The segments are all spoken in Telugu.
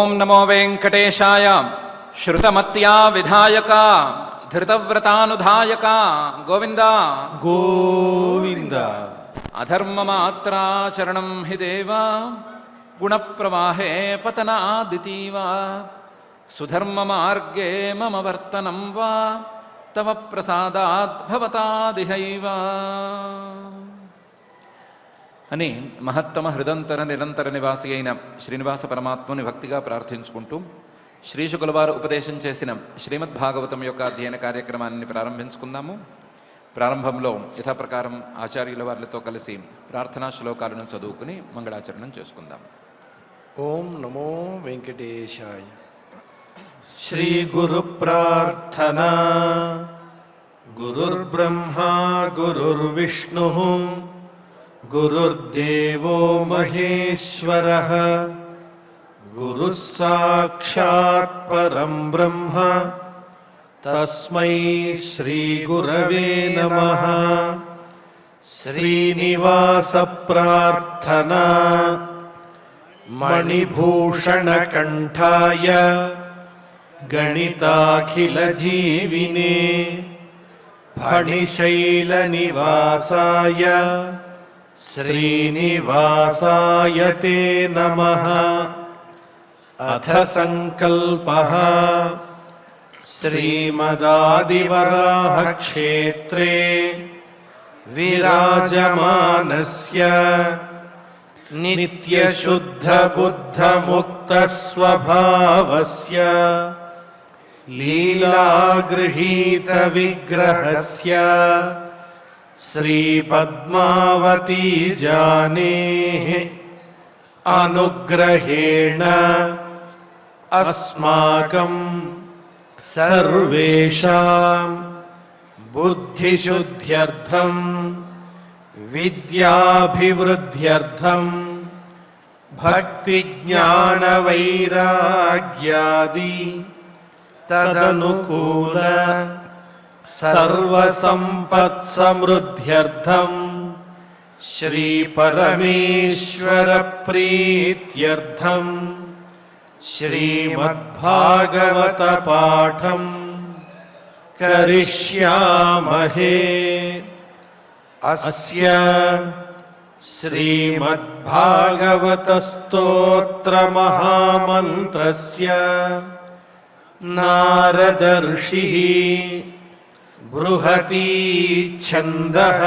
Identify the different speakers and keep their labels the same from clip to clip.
Speaker 1: ఓం నమో వెంకటేశాయ. శ్రుతమత్యా విధాయక ధృతవ్రతానుధాయక గోవింద
Speaker 2: గోవింద.
Speaker 1: అధర్మమాత్రాచరణం హి దేవ గుణప్రవాహే పతనాదితీవ సుధర్మ మార్గే మమ వర్తనం వా తవ ప్రసాదాద్ భవతాదిహైవ అని మహత్తమ హృదంతర నిరంతర నివాసి అయిన శ్రీనివాస పరమాత్మని భక్తిగా ప్రార్థించుకుంటూ శ్రీశుకులవారు ఉపదేశం చేసిన శ్రీమద్భాగవతం యొక్క అధ్యయన కార్యక్రమాన్ని ప్రారంభించుకుందాము. ప్రారంభంలో యథాప్రకారం ఆచార్యుల వారితో కలిసి ప్రార్థనా శ్లోకాలను చదువుకుని మంగళాచరణం చేసుకుందాం.
Speaker 2: ఓం నమో వెంకటేశాయ. శ్రీ గురు ప్రార్థనా. గురుర్బ్రహ్మా గురుర్విష్ణు గురుర్దేవో మహేశ్వరః గురుః సాక్షాత్ పరం బ్రహ్మ తస్మై శ్రీ గురవే నమః. శ్రీనివాస ప్రార్థనా. మణిభూషణ కంఠాయ గణితాఖిల జీవినే ఫణిశైల నివాసాయ శ్రీనివాసాయ తే నమః. అథ సంకల్పః. శ్రీమదాదివరాహ క్షేత్రే విరాజమానస్య నిత్యశుద్ధ బుద్ధ ముక్త స్వభావస్య లీలాగృహీత విగ్రహస్య శ్రీపద్మావతీ జానేః అనుగ్రహేణ అస్మాకం సర్వేషాం బుద్ధిశుద్ధ్యర్థం విద్యాభివృద్ధ్యర్థం భక్తిజ్ఞానవైరాగ్యాది తదనుకూల సర్వసంపత్సమృద్ధ్యర్థం శ్రీపరమేశ్వర ప్రీత్యర్థం శ్రీమద్భాగవత పాఠం కరిష్యామహే. అస్య శ్రీమద్భాగవత స్తోత్ర మహామంత్రస్య నారద ఋషిః బృహతీ ఛందః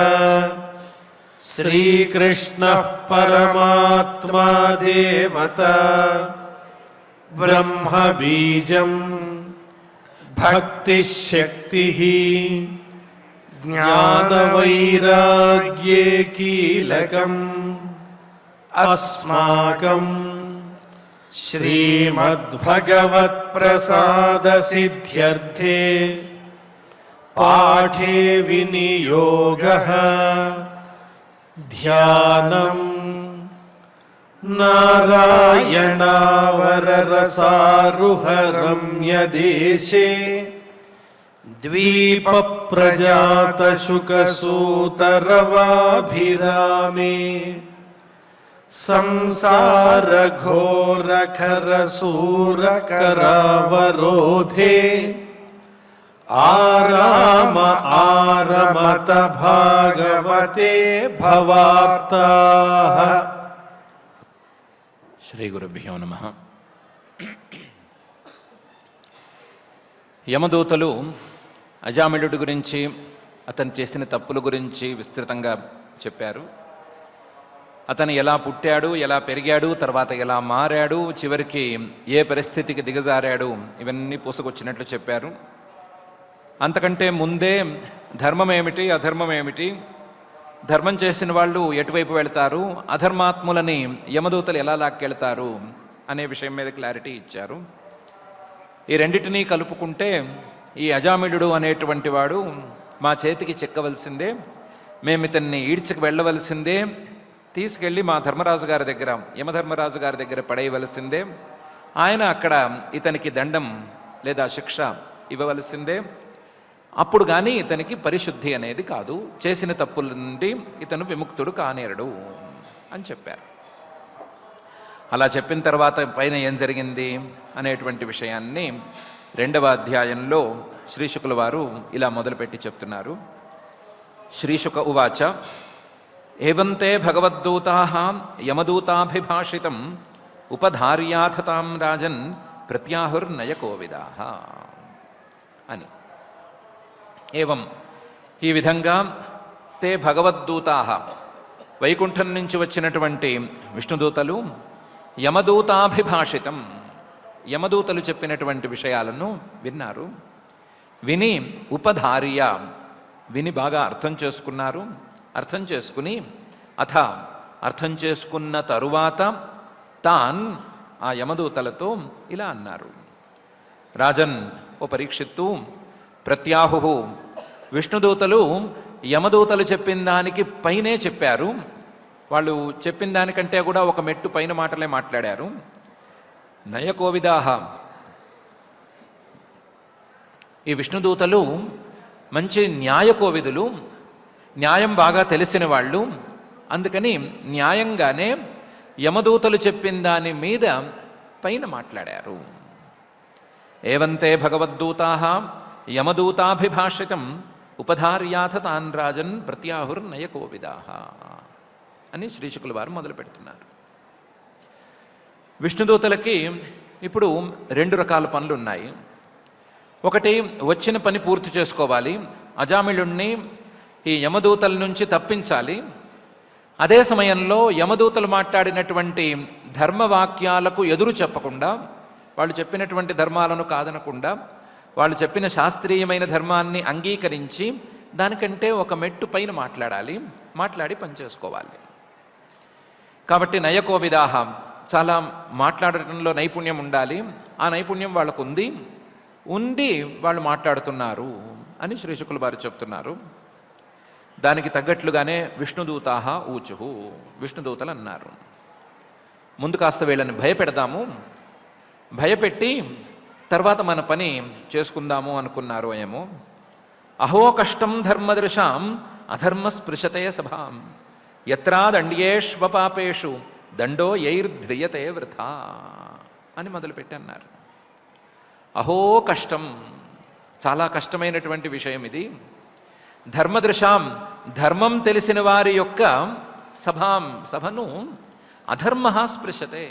Speaker 2: శ్రీకృష్ణః పరమాత్మా దేవత బ్రహ్మ బీజం భక్తిశక్తిః జ్ఞానవైరాగ్యే కీలకం అస్మాకం శ్రీమద్భగవత్ప్రసాదసిద్ధ్యర్థే పాఠే వినియోగః. ధ్యానం నారాయణావరరసారుహ రమ్యదేశే ద్వీపప్రజాతశుకసూతరవాభిరామే సంసారఘోరఖరసూరకరావరోధే ఆరామ ఆరమత భాగవతే భవార్తాః.
Speaker 1: శ్రీ గురుభ్యో నమః. యమదూతలు అజామిళుడి గురించి అతను చేసిన తప్పుల గురించి విస్తృతంగా చెప్పారు. అతను ఎలా పుట్టాడు, ఎలా పెరిగాడు, తర్వాత ఎలా మారాడు, చివరికి ఏ పరిస్థితికి దిగజారాడు, ఇవన్నీ పూసకొచ్చినట్లు చెప్పారు. అంతకంటే ముందే ధర్మం ఏమిటి, అధర్మం ఏమిటి, ధర్మం చేసిన వాళ్ళు ఎటువైపు వెళ్తారు, అధర్మాత్ములని యమదూతలు ఎలా లాక్కెళ్తారు అనే విషయం మీద క్లారిటీ ఇచ్చారు. ఈ రెండిటినీ కలుపుకుంటే ఈ అజామిళుడు అనేటువంటి వాడు మా చేతికి చిక్కవలసిందే, మేము ఇతన్ని ఈడ్చుకు వెళ్ళవలసిందే, తీసుకెళ్ళి మా ధర్మరాజు గారి దగ్గర, యమధర్మరాజు గారి దగ్గర పడేయవలసిందే, ఆయన అక్కడ ఇతనికి దండం లేదా శిక్ష ఇవ్వవలసిందే, అప్పుడు కానీ ఇతనికి పరిశుద్ధి అనేది కాదు, చేసిన తప్పుల నుండి ఇతను విముక్తుడు కానేరడు అని చెప్పారు. అలా చెప్పిన తర్వాత పైన ఏం జరిగింది అనేటువంటి విషయాన్ని 2వ అధ్యాయంలో శ్రీశుకుల వారు ఇలా మొదలుపెట్టి చెప్తున్నారు. శ్రీశుక ఉవాచ ఏవంతే భగవద్దూతాః యమదూతాభిభాషితం ఉపధార్యాథతాం రాజన్ ప్రత్యాహుర్నయకోవిదాః అని. ఏవం ఈ విధంగా తే భగవద్దూతాః వైకుంఠం నుంచి వచ్చినటువంటి విష్ణుదూతలు యమదూతాభిభాషితం యమదూతలు చెప్పినటువంటి విషయాలను విన్నారు. విని ఉపధార్య విని బాగా అర్థం చేసుకున్నారు. అర్థం చేసుకుని అర్థం చేసుకున్న తరువాత తాన్ ఆ యమదూతలతో ఇలా అన్నారు. రాజన్ ఓ పరీక్షిత్తు, ప్రత్యాహు విష్ణుదూతలు యమదూతలు చెప్పిన దానికి పైనే చెప్పారు. వాళ్ళు చెప్పిన దానికంటే కూడా ఒక మెట్టు పైన మాటలే మాట్లాడారు. నయకోవిదాహ ఈ విష్ణుదూతలు మంచి న్యాయకోవిదులు, న్యాయం బాగా తెలిసిన వాళ్ళు. అందుకని న్యాయంగానే యమదూతలు చెప్పిన దాని మీద పైన మాట్లాడారు. ఏవంతే భగవద్దూతాః యమదూతాభిభాషితం ఉపధార్యాథ తాన్ రాజన్ ప్రత్యాహుర్నయకోవిదాః అని శ్రీశుకుల వారు మొదలు పెడుతున్నారు. విష్ణుదూతలకి ఇప్పుడు 2 రకాల పనులు ఉన్నాయి. ఒకటి, వచ్చిన పని పూర్తి చేసుకోవాలి, అజామిళుణ్ణి ఈ యమదూతల నుంచి తప్పించాలి. అదే సమయంలో యమదూతలు మాట్లాడినటువంటి ధర్మవాక్యాలకు ఎదురు చెప్పకుండా, వాళ్ళు చెప్పినటువంటి ధర్మాలను కాదనకుండా, వాళ్ళు చెప్పిన శాస్త్రీయమైన ధర్మాన్ని అంగీకరించి దానికంటే ఒక మెట్టు పైన మాట్లాడి పనిచేసుకోవాలి. కాబట్టి నయకోవిదాహ చాలా మాట్లాడటంలో నైపుణ్యం ఉండాలి. ఆ నైపుణ్యం వాళ్ళకు ఉండి వాళ్ళు మాట్లాడుతున్నారు అని శ్రీశుకుల వారు చెప్తున్నారు. దానికి తగ్గట్లుగానే విష్ణుదూతాః ఊచుహు విష్ణుదూతలు అన్నారు. ముందు కాస్త వీళ్ళని భయపెడదాము, భయపెట్టి తర్వాత మన పని చేసుకుందాము అనుకున్నారు. ఏమో అహో కష్టం ధర్మదృశాం అధర్మ స్పృశతే సభాం యత్రాదండ్యేష్వపాపేషు దండో యైర్ధ్రియతే వృథా అని మొదలుపెట్టి అన్నారు. అహో కష్టం, చాలా కష్టమైనటువంటి విషయం ఇది. ధర్మదృశాం ధర్మం తెలిసిన వారి యొక్క సభను అధర్మ స్పృశతే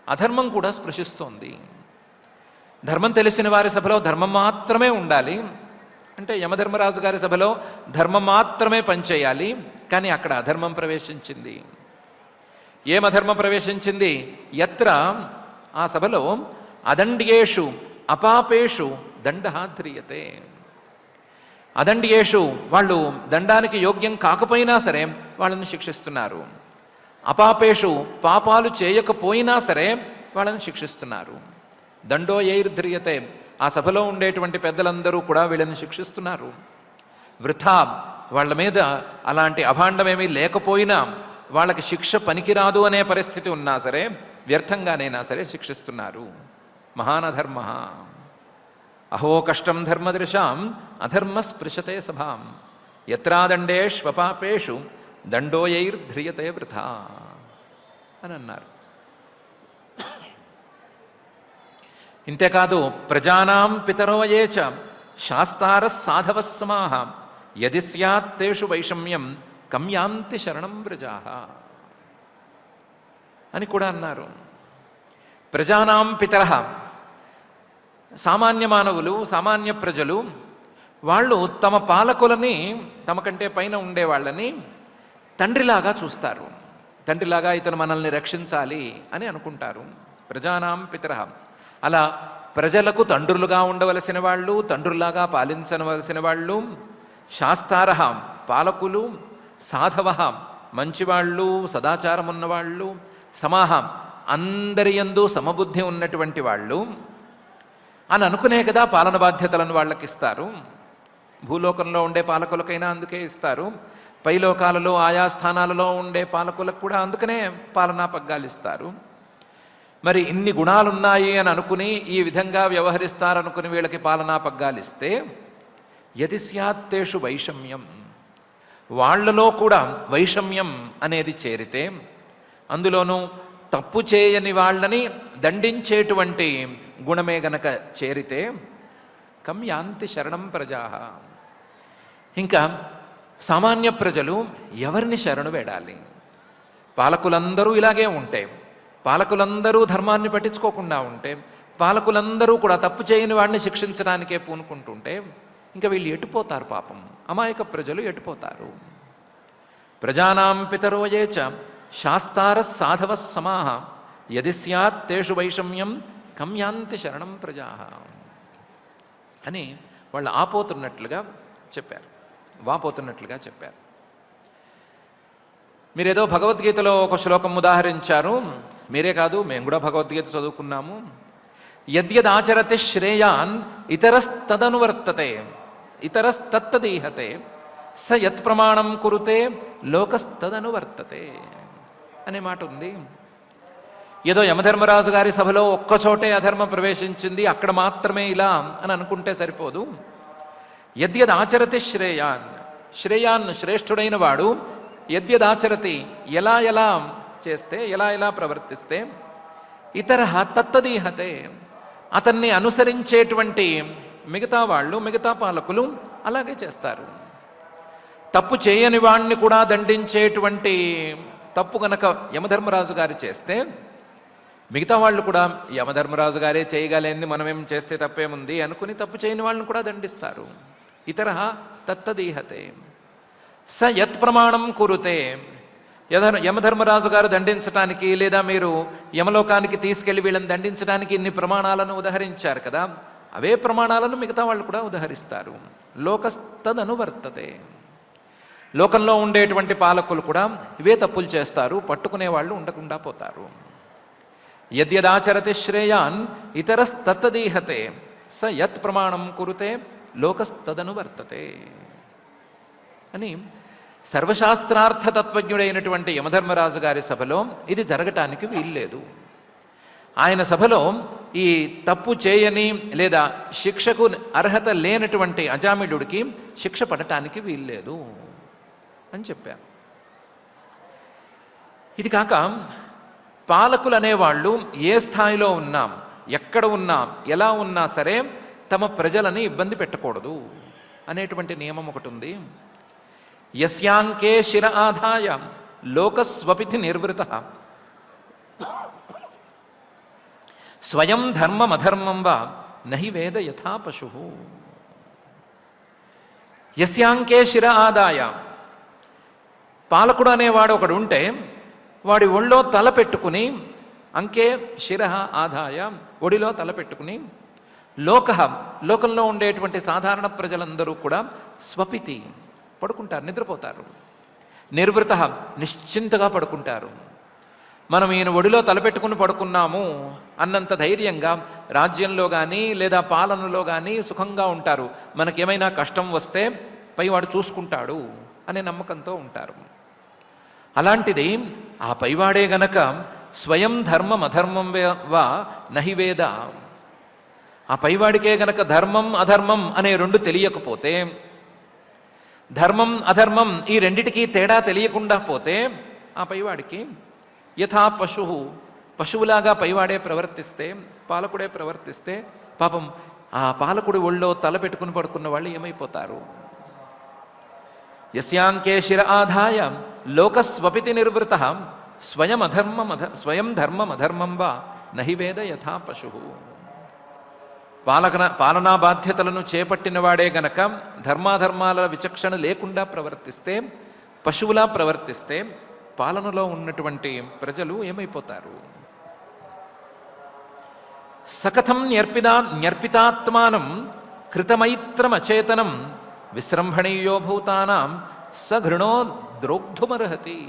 Speaker 1: అధర్మం కూడా స్పృశిస్తోంది. ధర్మం తెలిసిన వారి సభలో ధర్మం మాత్రమే ఉండాలి. అంటే యమధర్మరాజు గారి సభలో ధర్మం మాత్రమే పనిచేయాలి. కానీ అక్కడ అధర్మం ప్రవేశించింది. ఏమధర్మం ప్రవేశించింది? యత్ర ఆ సభలో అదండ్యేషు అపాపేషు దండః ధ్రియతే. అదండ్యేషు వాళ్ళు దండానికి యోగ్యం కాకపోయినా సరే వాళ్ళని శిక్షిస్తున్నారు. అపాపేషు పాపాలు చేయకపోయినా సరే వాళ్ళని శిక్షిస్తున్నారు. దండో యైర్ధ్రియతే ఆ సభలో ఉండేటువంటి పెద్దలందరూ కూడా వీళ్ళని శిక్షిస్తున్నారు. వృథా వాళ్ళ మీద అలాంటి అభాండమేమీ లేకపోయినా, వాళ్ళకి శిక్ష పనికిరాదు అనే పరిస్థితి ఉన్నా సరే వ్యర్థంగానైనా సరే శిక్షిస్తున్నారు. మహానధర్మ అహో కష్టం ధర్మదృశాం అధర్మ స్పృశతే సభాం యత్రాదండేష్వపాపేషు దండోయైర్ధ్రియతే వృథా అని అన్నారు. ఇంతేకాదు ప్రజానాం పితరో ఏ చ శాస్తార సాధవ సమాః యది స్యాత్ తేషు వైషమ్యం కమ్యాంతి శరణం వ్రజాః అని కూడా అన్నారు. ప్రజానాం పితరః సామాన్య మానవులు, సామాన్య ప్రజలు, వాళ్ళు తమ పాలకులని, తమకంటే పైన ఉండేవాళ్ళని తండ్రిలాగా చూస్తారు. తండ్రిలాగా ఇతను మనల్ని రక్షించాలి అని అనుకుంటారు. ప్రజానాం పితరః అలా ప్రజలకు తండ్రులుగా ఉండవలసిన వాళ్ళు, తండ్రుల్లాగా పాలించవలసిన వాళ్ళు, శాస్తారః పాలకులు, సాధవః మంచివాళ్ళు, సదాచారం ఉన్నవాళ్ళు, సమాహ అందరి యందు సమబుద్ధి ఉన్నటువంటి వాళ్ళు అని అనుకునే కదా పాలన బాధ్యతలను వాళ్ళకి ఇస్తారు. భూలోకంలో ఉండే పాలకులకైనా అందుకే ఇస్తారు. పైలోకాలలో ఆయా స్థానాలలో ఉండే పాలకులకు కూడా అందుకనే పాలనా పగ్గాలు ఇస్తారు. మరి ఇన్ని గుణాలున్నాయి అని అనుకుని ఈ విధంగా వ్యవహరిస్తారనుకుని వీళ్ళకి పాలనా పగ్గాలు ఇస్తే యది స్యాత్తేషు వైషమ్యం, వాళ్లలో కూడా వైషమ్యం అనేది చేరితే, అందులోనూ తప్పు చేయని వాళ్ళని దండించేటువంటి గుణమే గనక చేరితే కం యాంతి శరణం ప్రజా. ఇంకా సామాన్య ప్రజలు ఎవరిని శరణు వేడాలి? పాలకులందరూ ఇలాగే ఉంటే, పాలకులందరూ ధర్మాన్ని పట్టించుకోకుండా ఉంటే, పాలకులందరూ కూడా తప్పు చేయని వాడిని శిక్షించడానికే పూనుకుంటుంటే ఇంకా వీళ్ళు ఎటుపోతారు? పాపం అమాయక ప్రజలు ఎటుపోతారు? ప్రజానాం పితరోయే చ శాస్తార సాధవ సమాహ యది స్యాత్ తేషు వైషమ్యం కం యాంతి శరణం ప్రజా అని వాళ్ళు ఆపోతున్నట్లుగా చెప్పారు, వాపోతున్నట్లుగా చెప్పారు. మీరేదో భగవద్గీతలో ఒక శ్లోకం ఉదాహరించారు. మీరే కాదు, మేము కూడా భగవద్గీత చదువుకున్నాము. యద్యదాచరతి శ్రేయాన్ ఇతరస్తదనువర్తతే ఇతరస్తత్తదీహతే స యత్ ప్రమాణం కురుతే లోకస్తదనువర్తతే అనే మాట ఉంది. ఏదో యమధర్మరాజు గారి సభలో ఒక్కచోటే అధర్మం ప్రవేశించింది, అక్కడ మాత్రమే ఇలా అని అనుకుంటే సరిపోదు. యద్యదాచరతి శ్రేయాన్, శ్రేయాన్ శ్రేష్ఠుడైన వాడు, యద్యదాచరతి ఎలా ఎలా చేస్తే, ఎలా ఎలా ప్రవర్తిస్తే, ఇతర తత్తదీహతే అతన్ని అనుసరించేటువంటి మిగతా వాళ్ళు, మిగతా పాలకులు అలాగే చేస్తారు. తప్పు చేయని వాణ్ణి కూడా దండించేటువంటి తప్పు గనక యమధర్మరాజు గారు చేస్తే మిగతా వాళ్ళు కూడా యమధర్మరాజు గారే చేయగలేంది, మనమేం చేస్తే తప్పేముంది అనుకుని తప్పు చేయని వాళ్ళని కూడా దండిస్తారు. ఇతర తత్తదీహతే స యత్ ప్రమాణం కురుతే. యమధర్మరాజు గారు దండించడానికి, లేదా మీరు యమలోకానికి తీసుకెళ్లి వీళ్ళని దండించడానికి ఇన్ని ప్రమాణాలను ఉదహరించారు కదా, అవే ప్రమాణాలను మిగతా వాళ్ళు కూడా ఉదహరిస్తారు. లోకస్తదనువర్తతే. లోకంలో ఉండేటువంటి పాలకులు కూడా ఇవే తప్పులు చేస్తారు, పట్టుకునే వాళ్ళు ఉండకుండా పోతారు. యద్యదాచరతి శ్రేయాన్ ఇతరస్తత్తదీహతే స యత్ ప్రమాణం కురుతే లోకస్తదనువర్తతే అని సర్వశాస్త్రార్థతత్వజ్ఞుడైనటువంటి యమధర్మరాజు గారి సభలో ఇది జరగటానికి వీల్లేదు. ఆయన సభలో ఈ తప్పు చేయని లేదా శిక్షకు అర్హత లేనటువంటి అజామిళుడికి శిక్ష పడటానికి వీల్లేదు అని చెప్పారు. ఇది కాక పాలకులు అనేవాళ్ళు ఏ స్థాయిలో ఉన్నాం, ఎక్కడ ఉన్నాం, ఎలా ఉన్నా సరే తమ ప్రజలని ఇబ్బంది పెట్టకూడదు అనేటువంటి నియమం ఒకటి ఉంది. యస్యాంకే శిర ఆదాయ లోకస్వపితి నిర్వృత స్వయం ధర్మమధర్మం వా నహి వేద యథా పశు. యస్యాంకే శిర ఆదాయ, పాలకుడు అనేవాడు ఒకడు ఉంటే వాడి ఒళ్ళో తల పెట్టుకుని, అంకే శిర ఆదాయ ఒడిలో తల పెట్టుకుని, లోకంలో ఉండేటువంటి సాధారణ ప్రజలందరూ కూడా స్వపితి పడుకుంటారు, నిద్రపోతారు. నిర్వృత నిశ్చింతగా పడుకుంటారు. మనం ఈయన ఒడిలో తలపెట్టుకుని పడుకున్నాము అన్నంత ధైర్యంగా రాజ్యంలో కానీ లేదా పాలనలో కానీ సుఖంగా ఉంటారు. మనకేమైనా కష్టం వస్తే పైవాడు చూసుకుంటాడు అనే నమ్మకంతో ఉంటారు. అలాంటిది ఆ పైవాడే గనక స్వయం ధర్మం అధర్మం వా నహి వేద, ఆ పైవాడికే గనక ధర్మం అధర్మం అనే రెండు తెలియకపోతే, ధర్మం అధర్మం ఈ రెండిటికీ తేడా తెలియకుండా పోతే, ఆ పైవాడికి యథా పశు, పశువులాగా పైవాడే ప్రవర్తిస్తే, పాలకుడే ప్రవర్తిస్తే, పాపం ఆ పాలకుడి ఒళ్ళో తల పెట్టుకుని పడుకున్న వాళ్ళు ఏమైపోతారు? యస్యాంకే శిర ఆదాయ లోకస్వపితి నిర్వృత స్వయం ధర్మం అధర్మం వా నహి వేద యథా పశు. పాలనా బాధ్యతలను చేపట్టిన వాడే గనక ధర్మాధర్మాల విచక్షణ లేకుండా ప్రవర్తిస్తే, పశువులా ప్రవర్తిస్తే పాలనలో ఉన్నటువంటి ప్రజలు ఏమైపోతారు? సకథం న్యర్పితాత్మానం కృతమైత్రమచేతనం విశ్రంభణీయో భూతానాం సఘృణో ద్రోగ్ధుమర్హతి.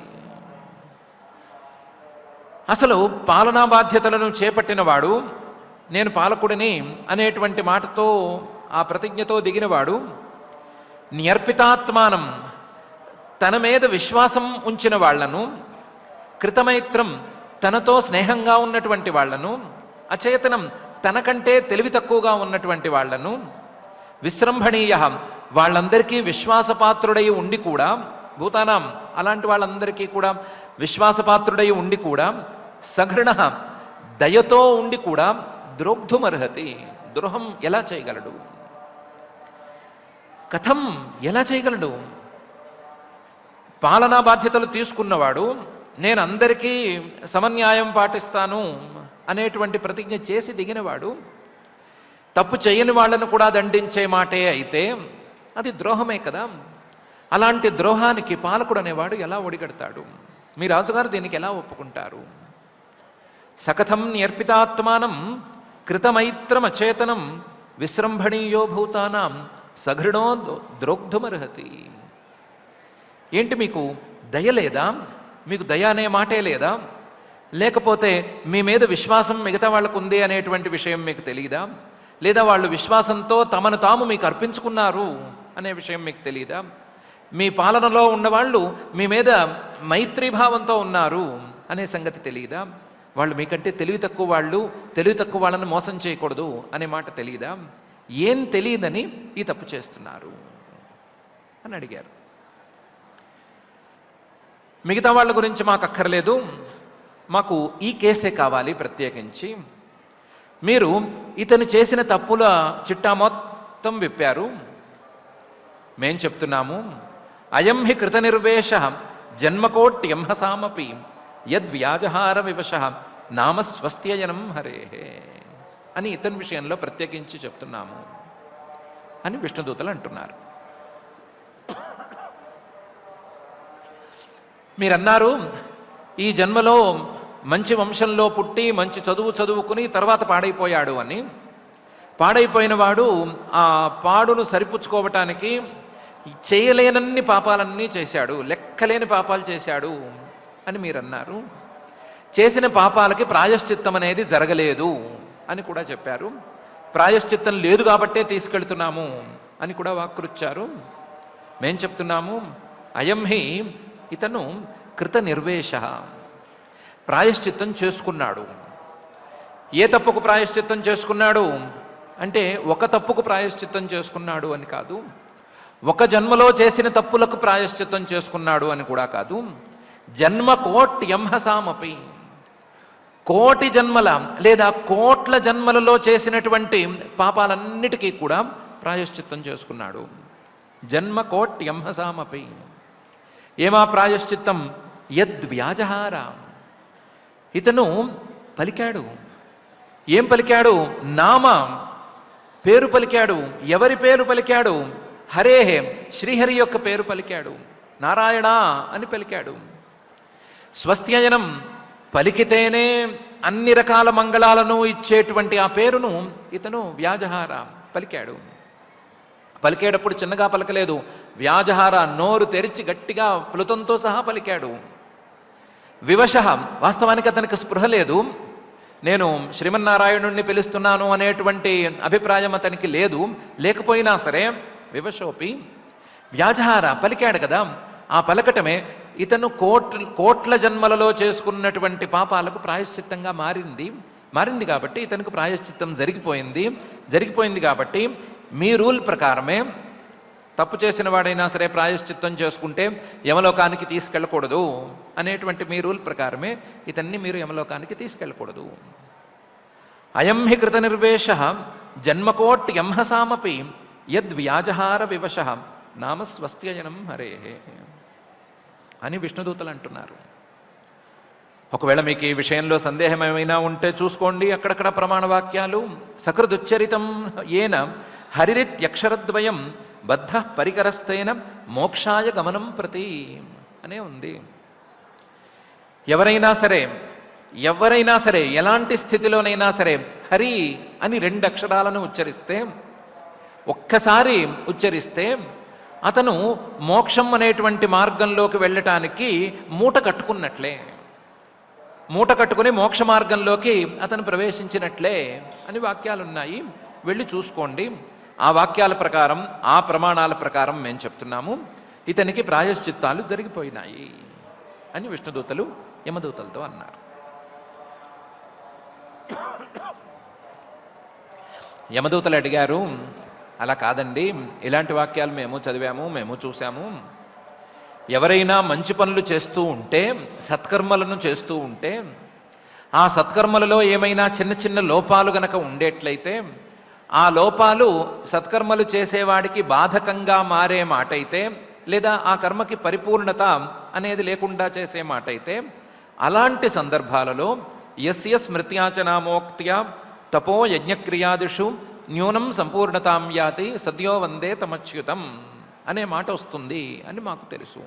Speaker 1: అసలు పాలనా బాధ్యతలను చేపట్టినవాడు, నేను పాలకుడిని అనేటువంటి మాటతో ఆ ప్రతిజ్ఞతో దిగినవాడు, న్యర్పితాత్మానం తన మీద విశ్వాసం ఉంచిన వాళ్లను, కృతమైత్రం తనతో స్నేహంగా ఉన్నటువంటి వాళ్లను, అచేతనం తనకంటే తెలివి తక్కువగా ఉన్నటువంటి వాళ్లను, విశ్రంభణీయ వాళ్ళందరికీ విశ్వాసపాత్రుడై ఉండి కూడా, భూతానాం అలాంటి వాళ్ళందరికీ కూడా విశ్వాసపాత్రుడై ఉండి కూడా, సఘృణ దయతో ఉండి కూడా ద్రోగ్ధుమర్హతి, ద్రోహం ఎలా చేయగలడు? కథం ఎలా చేయగలడు? పాలనా బాధ్యతలు తీసుకున్నవాడు నేను అందరికీ సమన్యాయం పాటిస్తాను అనేటువంటి ప్రతిజ్ఞ చేసి దిగినవాడు తప్పు చేయని వాళ్ళను కూడా దండించే మాటే అయితే అది ద్రోహమే కదా. అలాంటి ద్రోహానికి పాలకుడు అనేవాడు ఎలా ఒడిగడతాడు? మీ రాజుగారు దీనికి ఎలా ఒప్పుకుంటారు? సకథం న్యర్పితాత్మానం కృతమైత్రమచేతనం విశ్రంభణీయో భూతానాం సఘృణో ద్రోగ్ధుమర్హతి. ఏంటి మీకు దయ లేదా? మీకు దయ అనే మాటే లేదా? లేకపోతే మీ మీద విశ్వాసం మిగతా వాళ్ళకు ఉంది అనేటువంటి విషయం మీకు తెలియదా? లేదా వాళ్ళు విశ్వాసంతో తమను తాము మీకు అర్పించుకున్నారు అనే విషయం మీకు తెలియదా? మీ పాలనలో ఉన్నవాళ్ళు మీ మీద మైత్రీభావంతో ఉన్నారు అనే సంగతి తెలియదా? వాళ్ళు మీకంటే తెలివి తక్కువ వాళ్ళని మోసం చేయకూడదు అనే మాట తెలియదా? ఏం తెలియదని ఈ తప్పు చేస్తున్నారు అని అడిగారు. మిగతా వాళ్ళ గురించి మాకు అక్కర్లేదు, మాకు ఈ కేసే కావాలి ప్రత్యేకించి. మీరు ఇతను చేసిన తప్పుల చిట్టా మొత్తం విప్పారు. మేం చెప్తున్నాము, అయం హి కృత నిర్వేష జన్మకోట్యంహసామపి యద్వ్యాజహార వివశ నామస్వస్త్యజనం హరే అని ఇతని విషయంలో ప్రత్యేకించి చెప్తున్నాము అని విష్ణుదూతలు అంటున్నారు. మీరన్నారు ఈ జన్మలో మంచి వంశంలో పుట్టి మంచి చదువుకుని తర్వాత పాడైపోయాడు అని. పాడైపోయిన వాడు ఆ పాడును సరిపుచ్చుకోవటానికి చేయలేనన్ని పాపాలన్నీ చేశాడు, లెక్కలేని పాపాలు చేశాడు అని మీరన్నారు. చేసిన పాపాలకి ప్రాయశ్చిత్తం అనేది జరగలేదు అని కూడా చెప్పారు. ప్రాయశ్చిత్తం లేదు కాబట్టే తీసుకెళ్తున్నాము అని కూడా వాక్కురుచ్చారు. మేం చెప్తున్నాము, అయం హి ఇతను కృత నిర్వేష, ప్రాయశ్చిత్తం చేసుకున్నాడు. ఏ తప్పుకు ప్రాయశ్చిత్తం చేసుకున్నాడు అంటే ఒక తప్పుకు ప్రాయశ్చిత్తం చేసుకున్నాడు అని కాదు, ఒక జన్మలో చేసిన తప్పులకు ప్రాయశ్చిత్తం చేసుకున్నాడు అని కూడా కాదు. జన్మ కోట్యంహసామపి, కోటి జన్మల లేదా కోట్ల జన్మలలో చేసినటువంటి పాపాలన్నిటికీ కూడా ప్రాయశ్చిత్తం చేసుకున్నాడు. జన్మ కోట్యంహసామపి. ఏమా ప్రాయశ్చిత్తం? యద్వ్యాజహార, ఇతను పలికాడు. ఏం పలికాడు? నామ, పేరు పలికాడు. ఎవరి పేరు పలికాడు? హరేహే, శ్రీహరి యొక్క పేరు పలికాడు. నారాయణ అని పలికాడు. స్వస్త్యజనం, పలికితేనే అన్ని రకాల మంగళాలను ఇచ్చేటువంటి ఆ పేరును ఇతను వ్యాజహార పలికాడు. పలికేటప్పుడు చిన్నగా పలకలేదు, వ్యాజహార నోరు తెరిచి గట్టిగా ప్లుతంతో సహా పలికాడు. వివశ, వాస్తవానికి అతనికి స్పృహ లేదు. నేను శ్రీమన్నారాయణుణ్ణి పిలుస్తున్నాను అనేటువంటి అభిప్రాయం అతనికి లేదు. లేకపోయినా సరే వివశోపి వ్యాజహార పలికాడు కదా. ఆ పలకటమే ఇతను కోట్ల జన్మలలో చేసుకున్నటువంటి పాపాలకు ప్రాయశ్చిత్తంగా మారింది కాబట్టి ఇతనికి ప్రాయశ్చిత్తం జరిగిపోయింది కాబట్టి మీ రూల్ ప్రకారమే తప్పు చేసిన వాడైనా సరే ప్రాయశ్చిత్తం చేసుకుంటే యమలోకానికి తీసుకెళ్ళకూడదు అనేటువంటి మీ రూల్ ప్రకారమే ఇతన్ని మీరు యమలోకానికి తీసుకెళ్ళకూడదు. అయం హి కృత నిర్వేష జన్మకోట్యంహసామపి యద్వ్యాజహార వివశ నామస్వస్త్యజనం హరే అని విష్ణుదూతలు అంటున్నారు. ఒకవేళ మీకు ఈ విషయంలో సందేహం ఏమైనా ఉంటే చూసుకోండి, అక్కడక్కడ ప్రమాణవాక్యాలు. సకృదుచ్చరితం ఏన హరిరిత్యక్షరద్వయం బద్ధ పరికరస్థైన మోక్షాయ గమనం ప్రతి అనే ఉంది. ఎవరైనా సరే ఎలాంటి స్థితిలోనైనా సరే హరి అని 2 అక్షరాలను ఒక్కసారి ఉచ్చరిస్తే అతను మోక్షం అనేటువంటి మార్గంలోకి వెళ్ళటానికి మూట కట్టుకుని మోక్ష మార్గంలోకి అతను ప్రవేశించినట్లే అని వాక్యాలున్నాయి. వెళ్ళి చూసుకోండి. ఆ వాక్యాల ప్రకారం, ఆ ప్రమాణాల ప్రకారం మేము చెప్తున్నాము ఇతనికి ప్రాయశ్చిత్తాలు జరిగిపోయినాయి అని విష్ణుదూతలు యమదూతలతో అన్నారు. యమదూతలు అడిగారు, అలా కాదండి, ఇలాంటి వాక్యాలు మేము చదివాము, మేము చూసాము. ఎవరైనా మంచి పనులు చేస్తూ ఉంటే, సత్కర్మలను చేస్తూ ఉంటే ఆ సత్కర్మలలో ఏమైనా చిన్న చిన్న లోపాలు గనక ఉండేట్లయితే ఆ లోపాలు సత్కర్మలు చేసేవాడికి బాధకంగా మారే మాట అయితే, లేదా ఆ కర్మకి పరిపూర్ణత అనేది లేకుండా చేసే మాట అయితే, అలాంటి సందర్భాలలో యస్య స్మృత్యాచనామోక్త్యా తపో యజ్ఞక్రియాదిషు న్యూనం సంపూర్ణతాం యాతి సద్యో వందే తమచ్యుతం అనే మాట వస్తుంది అని మాకు తెలుసు.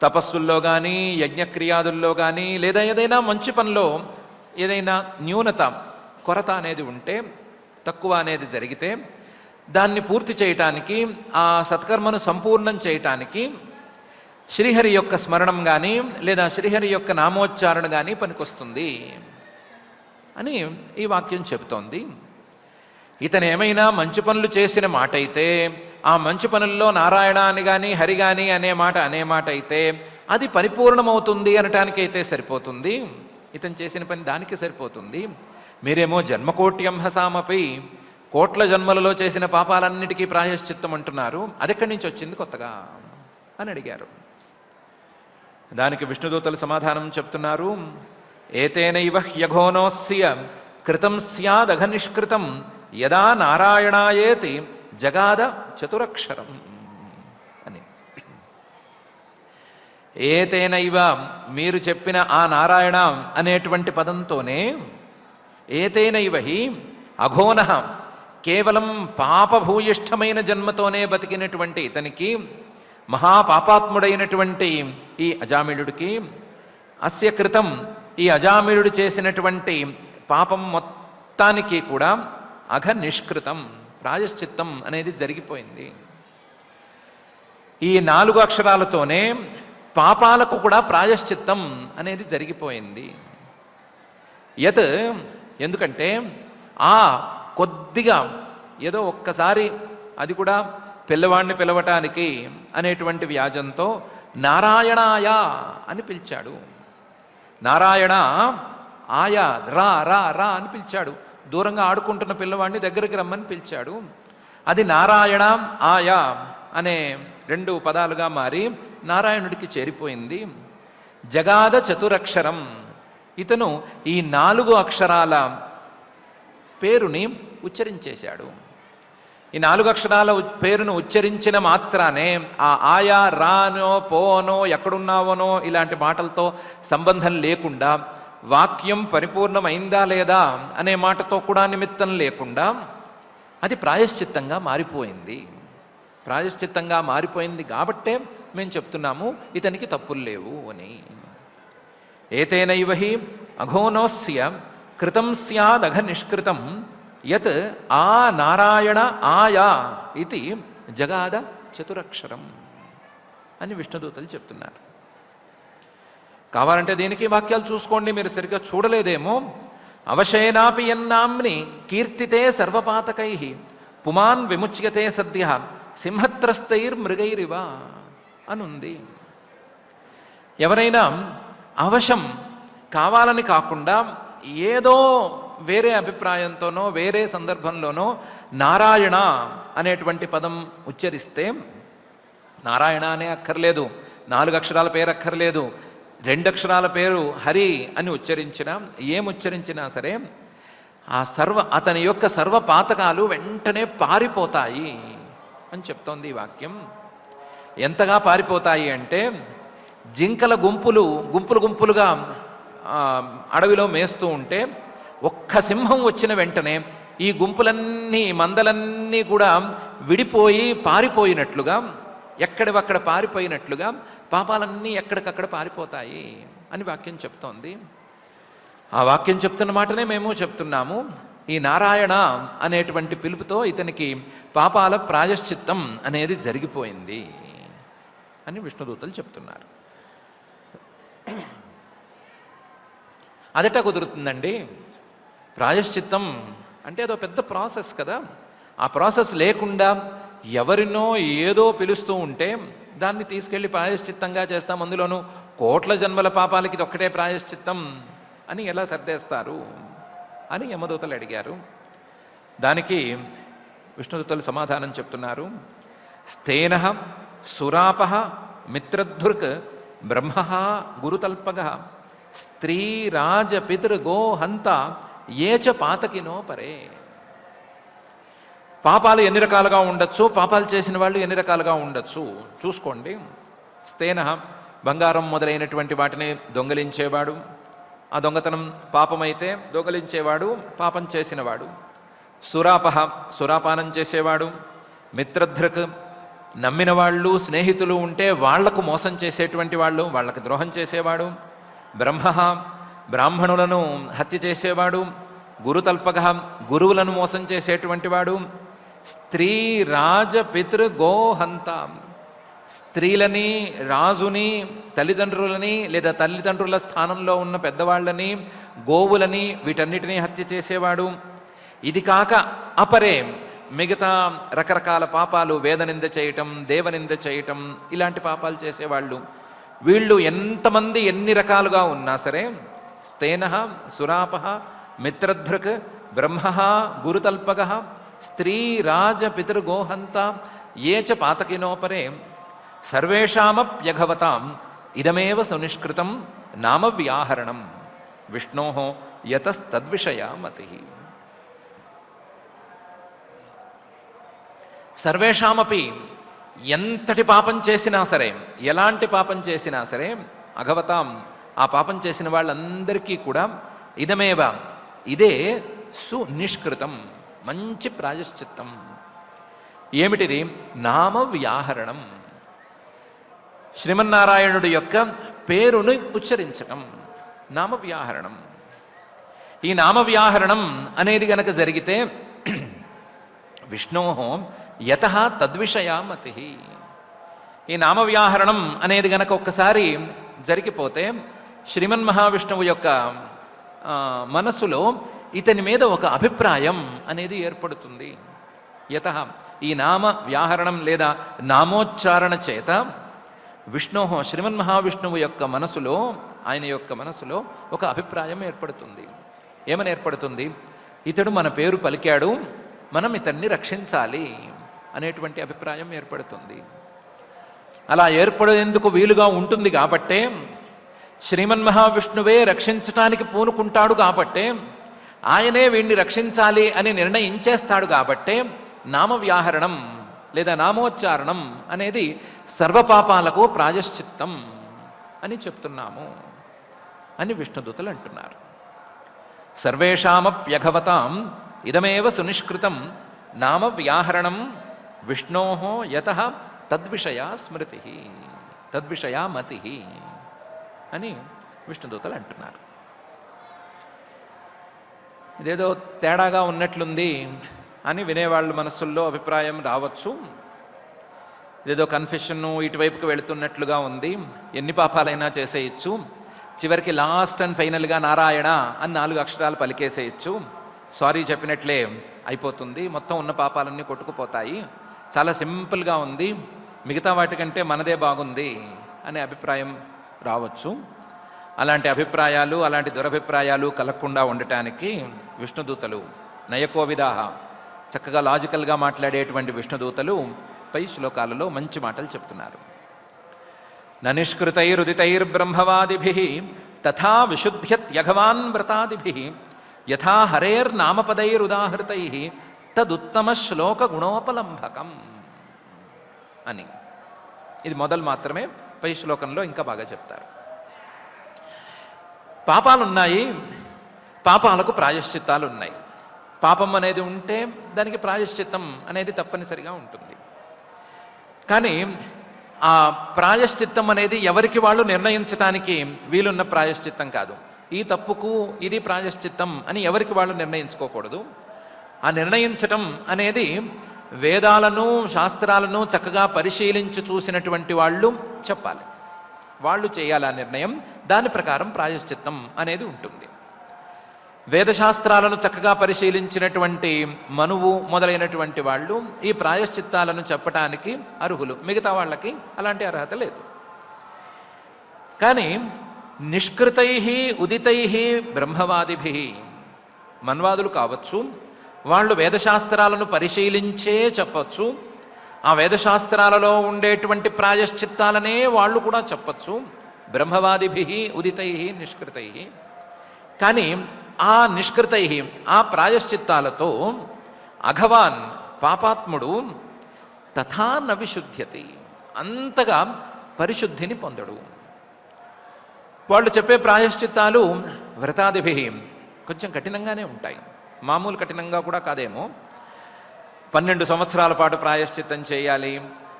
Speaker 1: తపస్సుల్లో కానీ యజ్ఞక్రియాదుల్లో కానీ లేదా ఏదైనా మంచి పనిలో ఏదైనా న్యూనత, కొరత అనేది ఉంటే, తక్కువ అనేది జరిగితే దాన్ని పూర్తి చేయటానికి, ఆ సత్కర్మను సంపూర్ణం చేయటానికి శ్రీహరి యొక్క స్మరణం కానీ లేదా శ్రీహరి యొక్క నామోచ్చారణ కానీ పనికొస్తుంది అని ఈ వాక్యం చెబుతోంది. ఇతను ఏమైనా మంచి పనులు చేసిన మాట అయితే, ఆ మంచి పనుల్లో నారాయణ అని కానీ హరి కానీ అనే మాట అయితే అది పరిపూర్ణమవుతుంది అనటానికైతే సరిపోతుంది. ఇతను చేసిన పని దానికి సరిపోతుంది. మీరేమో జన్మకోట్యం హసామపై కోట్ల జన్మలలో చేసిన పాపాలన్నిటికీ ప్రాయశ్చిత్తం అంటున్నారు, అదెక్కడి నుంచి వచ్చింది కొత్తగా అని అడిగారు. దానికి విష్ణుదూతలు సమాధానం చెప్తున్నారు. ఏతేనైవ హ్యఘోనోస్య కృతం స్యాదఘ నిష్కృతం యదా నారాయణాయేతి జగాద చతురక్షరం అని. ఏతేనైవ మీరు చెప్పిన ఆ నారాయణ అనేటువంటి పదంతోనే, ఏతేనైవ హి అఘోన కేవలం పాపభూయిష్టమైన జన్మతోనే బతికినటువంటి ఇతనికి, మహాపాపాత్ముడైనటువంటి ఈ అజామిళుడికి, అస్య కృతం ఈ అజామిళుడు చేసినటువంటి పాపం మొత్తానికి కూడా అఘ నిష్కృతం ప్రాయశ్చిత్తం అనేది జరిగిపోయింది. ఈ 4 అక్షరాలతోనే పాపాలకు కూడా ప్రాయశ్చిత్తం అనేది జరిగిపోయింది. యత్ ఎందుకంటే ఆ కొద్దిగా ఏదో ఒక్కసారి, అది కూడా పిల్లవాడిని పిలవటానికి అనేటువంటి వ్యాజంతో నారాయణాయ అని పిలిచాడు. నారాయణ ఆయా రా రా రా అని పిలిచాడు. దూరంగా ఆడుకుంటున్న పిల్లవాడిని దగ్గరికి రమ్మని పిలిచాడు. అది నారాయణ ఆయా అనే 2 పదాలుగా మారి నారాయణుడికి చేరిపోయింది. జగాద చతురక్షరం, ఇతను ఈ 4 అక్షరాల పేరుని ఉచ్చరించేశాడు. ఈ 4 అక్షరాల పేరును ఉచ్చరించిన మాత్రానే ఆ ఆయా రానో పోనో ఎక్కడున్నావనో ఇలాంటి మాటలతో సంబంధం లేకుండా, వాక్యం పరిపూర్ణమైందా లేదా అనే మాటతో కూడా నిమిత్తం లేకుండా అది ప్రాయశ్చిత్తంగా మారిపోయింది. ప్రాయశ్చిత్తంగా మారిపోయింది కాబట్టే మేము చెప్తున్నాము ఇతనికి తప్పులు లేవు అని. ఏతేనైవ హి అఘోనోస్య కృతం స్యాదఘ నిష్కృతం యత్ ఆ నారాయణ ఆయా ఇది జగాద చతురక్షరం అని విష్ణుదూతలు చెప్తున్నారు. కావాలంటే దీనికి వాక్యాలు చూసుకోండి, మీరు సరిగ్గా చూడలేదేమో. అవశేనాపి యన్నామ్ని కీర్తితే సర్వపాతకై పుమాన్ విముచ్యతే సద్య సింహత్రస్తైర్మృగైరివ అనుంది. ఎవరైనా అవశం కావాలని కాకుండా ఏదో వేరే అభిప్రాయంతోనో వేరే సందర్భంలోనో నారాయణ అనేటువంటి పదం ఉచ్చరిస్తే, నారాయణ అనే అక్కర్లేదు, 4 అక్షరాల పేరు అక్కర్లేదు, 2 అక్షరాల పేరు హరి అని ఉచ్చరించినా, ఏముచ్చరించినా సరే ఆ అతని యొక్క సర్వ పాతకాలు వెంటనే పారిపోతాయి అని చెప్తోంది ఈ వాక్యం. ఎంతగా పారిపోతాయి అంటే, జింకల గుంపులుగా అడవిలో మేస్తూ ఉంటే ఒక్క సింహం వచ్చిన వెంటనే ఈ గుంపులన్నీ, మందలన్నీ కూడా విడిపోయి పారిపోయినట్లుగా, ఎక్కడివక్కడ పారిపోయినట్లుగా పాపాలన్నీ ఎక్కడికక్కడ పారిపోతాయి అని వాక్యం చెప్తోంది. ఆ వాక్యం చెప్తున్న మాటనే మేము చెప్తున్నాము. ఈ నారాయణ అనేటువంటి పిలుపుతో ఇతనికి పాపాల ప్రాయశ్చిత్తం అనేది జరిగిపోయింది అని విష్ణుదూతలు చెప్తున్నారు. అదట కుదురుతుందండి. ప్రాయశ్చిత్తం అంటే అదో పెద్ద ప్రాసెస్ కదా. ఆ ప్రాసెస్ లేకుండా ఎవరినో ఏదో పిలుస్తూ ఉంటే దాన్ని తీసుకెళ్ళి ప్రాయశ్చిత్తంగా చేస్తాం, అందులోనూ కోట్ల జన్మల పాపాలకి ఇది ఒక్కటే ప్రాయశ్చిత్తం అని ఎలా సర్దేస్తారు అని యమదూతలు అడిగారు. దానికి విష్ణుదూతలు సమాధానం చెప్తున్నారు. స్థేన సురాప మిత్రధృక్ బ్రహ్మ గురుతల్పగ స్త్రీ రాజ పితృ గో హంత ఏచ పాతకినో పరే. పాపాలు ఎన్ని రకాలుగా ఉండొచ్చు, పాపాలు చేసిన వాళ్ళు ఎన్ని రకాలుగా ఉండొచ్చు చూసుకోండి. స్తేన బంగారం మొదలైనటువంటి వాటిని దొంగలించేవాడు, ఆ దొంగతనం పాపమైతే దొంగలించేవాడు పాపం చేసినవాడు. సురాపహ సురాపానం చేసేవాడు. మిత్రధృక్ నమ్మిన వాళ్ళు స్నేహితులు ఉంటే వాళ్లకు మోసం చేసేటువంటి వాళ్ళు, వాళ్ళకి ద్రోహం చేసేవాడు. బ్రహ్మ బ్రాహ్మణులను హత్య చేసేవాడు. గురుతల్పక గురువులను మోసం చేసేటువంటి వాడు. స్త్రీ రాజ పితృ గోహంత, స్త్రీలని రాజుని తల్లిదండ్రులని లేదా తల్లిదండ్రుల స్థానంలో ఉన్న పెద్దవాళ్ళని గోవులని వీటన్నిటినీ హత్య చేసేవాడు. ఇది కాక అపరే మిగతా రకరకాల పాపాలు, వేదనింద చేయటం, దేవనింద చేయటం, ఇలాంటి పాపాలు చేసేవాళ్ళు. వీళ్ళు ఎంతమంది ఎన్ని రకాలుగా ఉన్నా సరే స్తేన సురాప మిత్రధృక్ బ్రహ్మ గురుతల్పక స్త్రీ రాజ పితృగోహంత ఏచ పాతకినోపరే సర్వేషామప్యఘవతాం ఇదమేవ సునిష్కృతం నామ వ్యాహరణం విష్ణో యతస్తద్విషయా మతి. సర్వేషామపి ఎంతటి పాపం చేసినా సరే, ఎలాంటి పాపం చేసినా సరే, అఘవతాం ఆ పాపం చేసిన వాళ్ళందరికీ కూడా ఇదమేవ ఇదే సునిష్కృతం మంచి ప్రాయశ్చిత్తం. ఏమిటిది? నామ వ్యాహరణం, శ్రీమన్నారాయణుడి యొక్క పేరుని ఉచ్చరించటం, నామ వ్యాహరణం. ఈ నామ వ్యాహరణం అనేది గనక జరిగితే విష్ణో యత తద్విషయా మతి. ఈ నామ వ్యాహరణం అనేది గనక ఒక్కసారి జరిగిపోతే శ్రీమన్ మహావిష్ణువు యొక్క మనసులో ఇతని మీద ఒక అభిప్రాయం అనేది ఏర్పడుతుంది. యత ఈ నామ వ్యాహరణం లేదా నామోచ్చారణ చేత విష్ణో శ్రీమన్ మహావిష్ణువు యొక్క మనసులో, ఆయన యొక్క మనసులో ఒక అభిప్రాయం ఏర్పడుతుంది. ఏమని ఏర్పడుతుంది? ఇతడు మన పేరు పలికాడు, మనం ఇతన్ని రక్షించాలి అనేటువంటి అభిప్రాయం ఏర్పడుతుంది. అలా ఏర్పడేందుకు వీలుగా ఉంటుంది కాబట్టే శ్రీమన్ మహావిష్ణువే రక్షించటానికి పూనుకుంటాడు కాబట్టే, ఆయనే వీడిని రక్షించాలి అని నిర్ణయించేస్తాడు కాబట్టే నామ వ్యాహరణం లేదా నామోచ్చారణం అనేది సర్వపాపాలకు ప్రాయశ్చిత్తం అని చెప్తున్నాము అని విష్ణుదూతలు అంటున్నారు. సర్వేషామప్యఘవతాం ఇదమేవ సునిష్కృతం నామ వ్యాహరణం విష్ణో యత తద్విషయా స్మృతి తద్విషయా మతి అని విష్ణుదూతలు అంటున్నారు. ఇదేదో తేడాగా ఉన్నట్లుంది అని వినేవాళ్ళ మనస్సుల్లో అభిప్రాయం రావచ్చు. ఇదేదో కన్ఫెషన్ను ఇటువైపుకి వెళుతున్నట్లుగా ఉంది, ఎన్ని పాపాలైనా చేసేయచ్చు, చివరికి లాస్ట్ అండ్ ఫైనల్గా నారాయణ అని 4 అక్షరాలు పలికేసేయచ్చు, సారీ చెప్పినట్లే అయిపోతుంది, మొత్తం ఉన్న పాపాలన్నీ కొట్టుకుపోతాయి, చాలా సింపుల్గా ఉంది, మిగతా వాటికంటే మనదే బాగుంది అనే అభిప్రాయం రావచ్చు. అలాంటి అభిప్రాయాలు, అలాంటి దురభిప్రాయాలు కలగకుండా ఉండటానికి విష్ణుదూతలు నయకోవిదాహ చక్కగా లాజికల్గా మాట్లాడేటువంటి విష్ణుదూతలు పై శ్లోకాలలో మంచి మాటలు చెప్తున్నారు. ననిష్కృతైరుదితైర్బ్రహ్మవాదిభిః తథా విశుద్ధ్యత్యఘవాన్ వ్రతాదిభిః యథా హరేర్నామపదైరుదాహృతైః తదుత్తమ శ్లోక గుణోపలంభకం అని. ఇది మొదలు మాత్రమే, పై శ్లోకంలో ఇంకా బాగా చెప్తారు. పాపాలున్నాయి, పాపాలకు ప్రాయశ్చిత్తాలు ఉన్నాయి. పాపం అనేది ఉంటే దానికి ప్రాయశ్చిత్తం అనేది తప్పనిసరిగా ఉంటుంది. కానీ ఆ ప్రాయశ్చిత్తం అనేది ఎవరికి వాళ్ళు నిర్ణయించడానికి వీలున్న ప్రాయశ్చిత్తం కాదు. ఈ తప్పుకు ఇది ప్రాయశ్చిత్తం అని ఎవరికి వాళ్ళు నిర్ణయించుకోకూడదు. ఆ నిర్ణయించటం అనేది వేదాలను శాస్త్రాలను చక్కగా పరిశీలించి చూసినటువంటి వాళ్ళు చెప్పాలి, వాళ్ళు చేయాలి ఆ నిర్ణయం. దాని ప్రకారం ప్రాయశ్చిత్తం అనేది ఉంటుంది. వేదశాస్త్రాలను చక్కగా పరిశీలించినటువంటి మనువు మొదలైనటువంటి వాళ్ళు ఈ ప్రాయశ్చిత్తాలను చెప్పటానికి అర్హులు, మిగతా వాళ్ళకి అలాంటి అర్హత లేదు. కానీ నిష్కృతై ఉదితై బ్రహ్మవాదిభి, మన్వాదులు కావచ్చు, వాళ్ళు వేదశాస్త్రాలను పరిశీలించే చెప్పచ్చు, ఆ వేదశాస్త్రాలలో ఉండేటువంటి ప్రాయశ్చిత్తాలనే వాళ్ళు కూడా చెప్పచ్చు. బ్రహ్మవాదిభి ఉదితై నిష్కృతై. కానీ ఆ నిష్కృతై, ఆ ప్రాయశ్చిత్తాలతో అఘవాన్ పాపాత్ముడు తథా న విశుద్ధ్యతి, అంతగా పరిశుద్ధిని పొందడు. వాళ్ళు చెప్పే ప్రాయశ్చిత్తాలు వ్రతాదిభి కొంచెం కఠినంగానే ఉంటాయి, మామూలు కఠినంగా కూడా కాదేమో. 12 సంవత్సరాల పాటు ప్రాయశ్చిత్తం చేయాలి,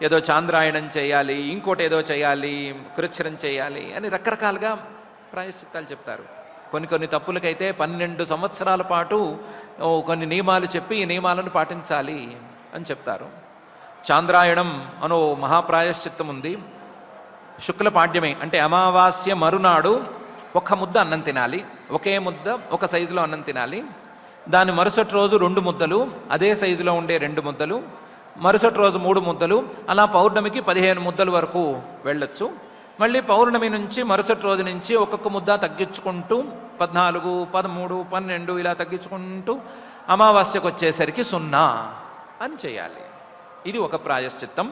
Speaker 1: ఏదో చాంద్రాయణం చేయాలి, ఇంకోటి ఏదో చేయాలి, కృచ్ఛ్రం చేయాలి అని రకరకాలుగా ప్రాయశ్చిత్తాలు చెప్తారు. కొన్ని తప్పులకైతే 12 సంవత్సరాల పాటు కొన్ని నియమాలు చెప్పి ఈ నియమాలను పాటించాలి అని చెప్తారు. చాంద్రాయణం అనో మహాప్రాయశ్చిత్తం ఉంది. శుక్లపాడ్యమి అంటే అమావాస్య మరునాడు ఒక ముద్ద అన్నం తినాలి, ఒకే ముద్ద ఒక సైజులో అన్నం తినాలి. దాని మరుసటి రోజు 2 ముద్దలు, అదే సైజులో ఉండే 2 ముద్దలు, మరుసటి రోజు 3 ముద్దలు, అలా పౌర్ణమికి 15 ముద్దల వరకు వెళ్ళొచ్చు. మళ్ళీ పౌర్ణమి నుంచి మరుసటి రోజు నుంచి ఒక్కొక్క ముద్ద తగ్గించుకుంటూ 14, 13, 12 ఇలా తగ్గించుకుంటూ అమావాస్యకు వచ్చేసరికి 0 అని చేయాలి. ఇది ఒక ప్రాయశ్చిత్తం.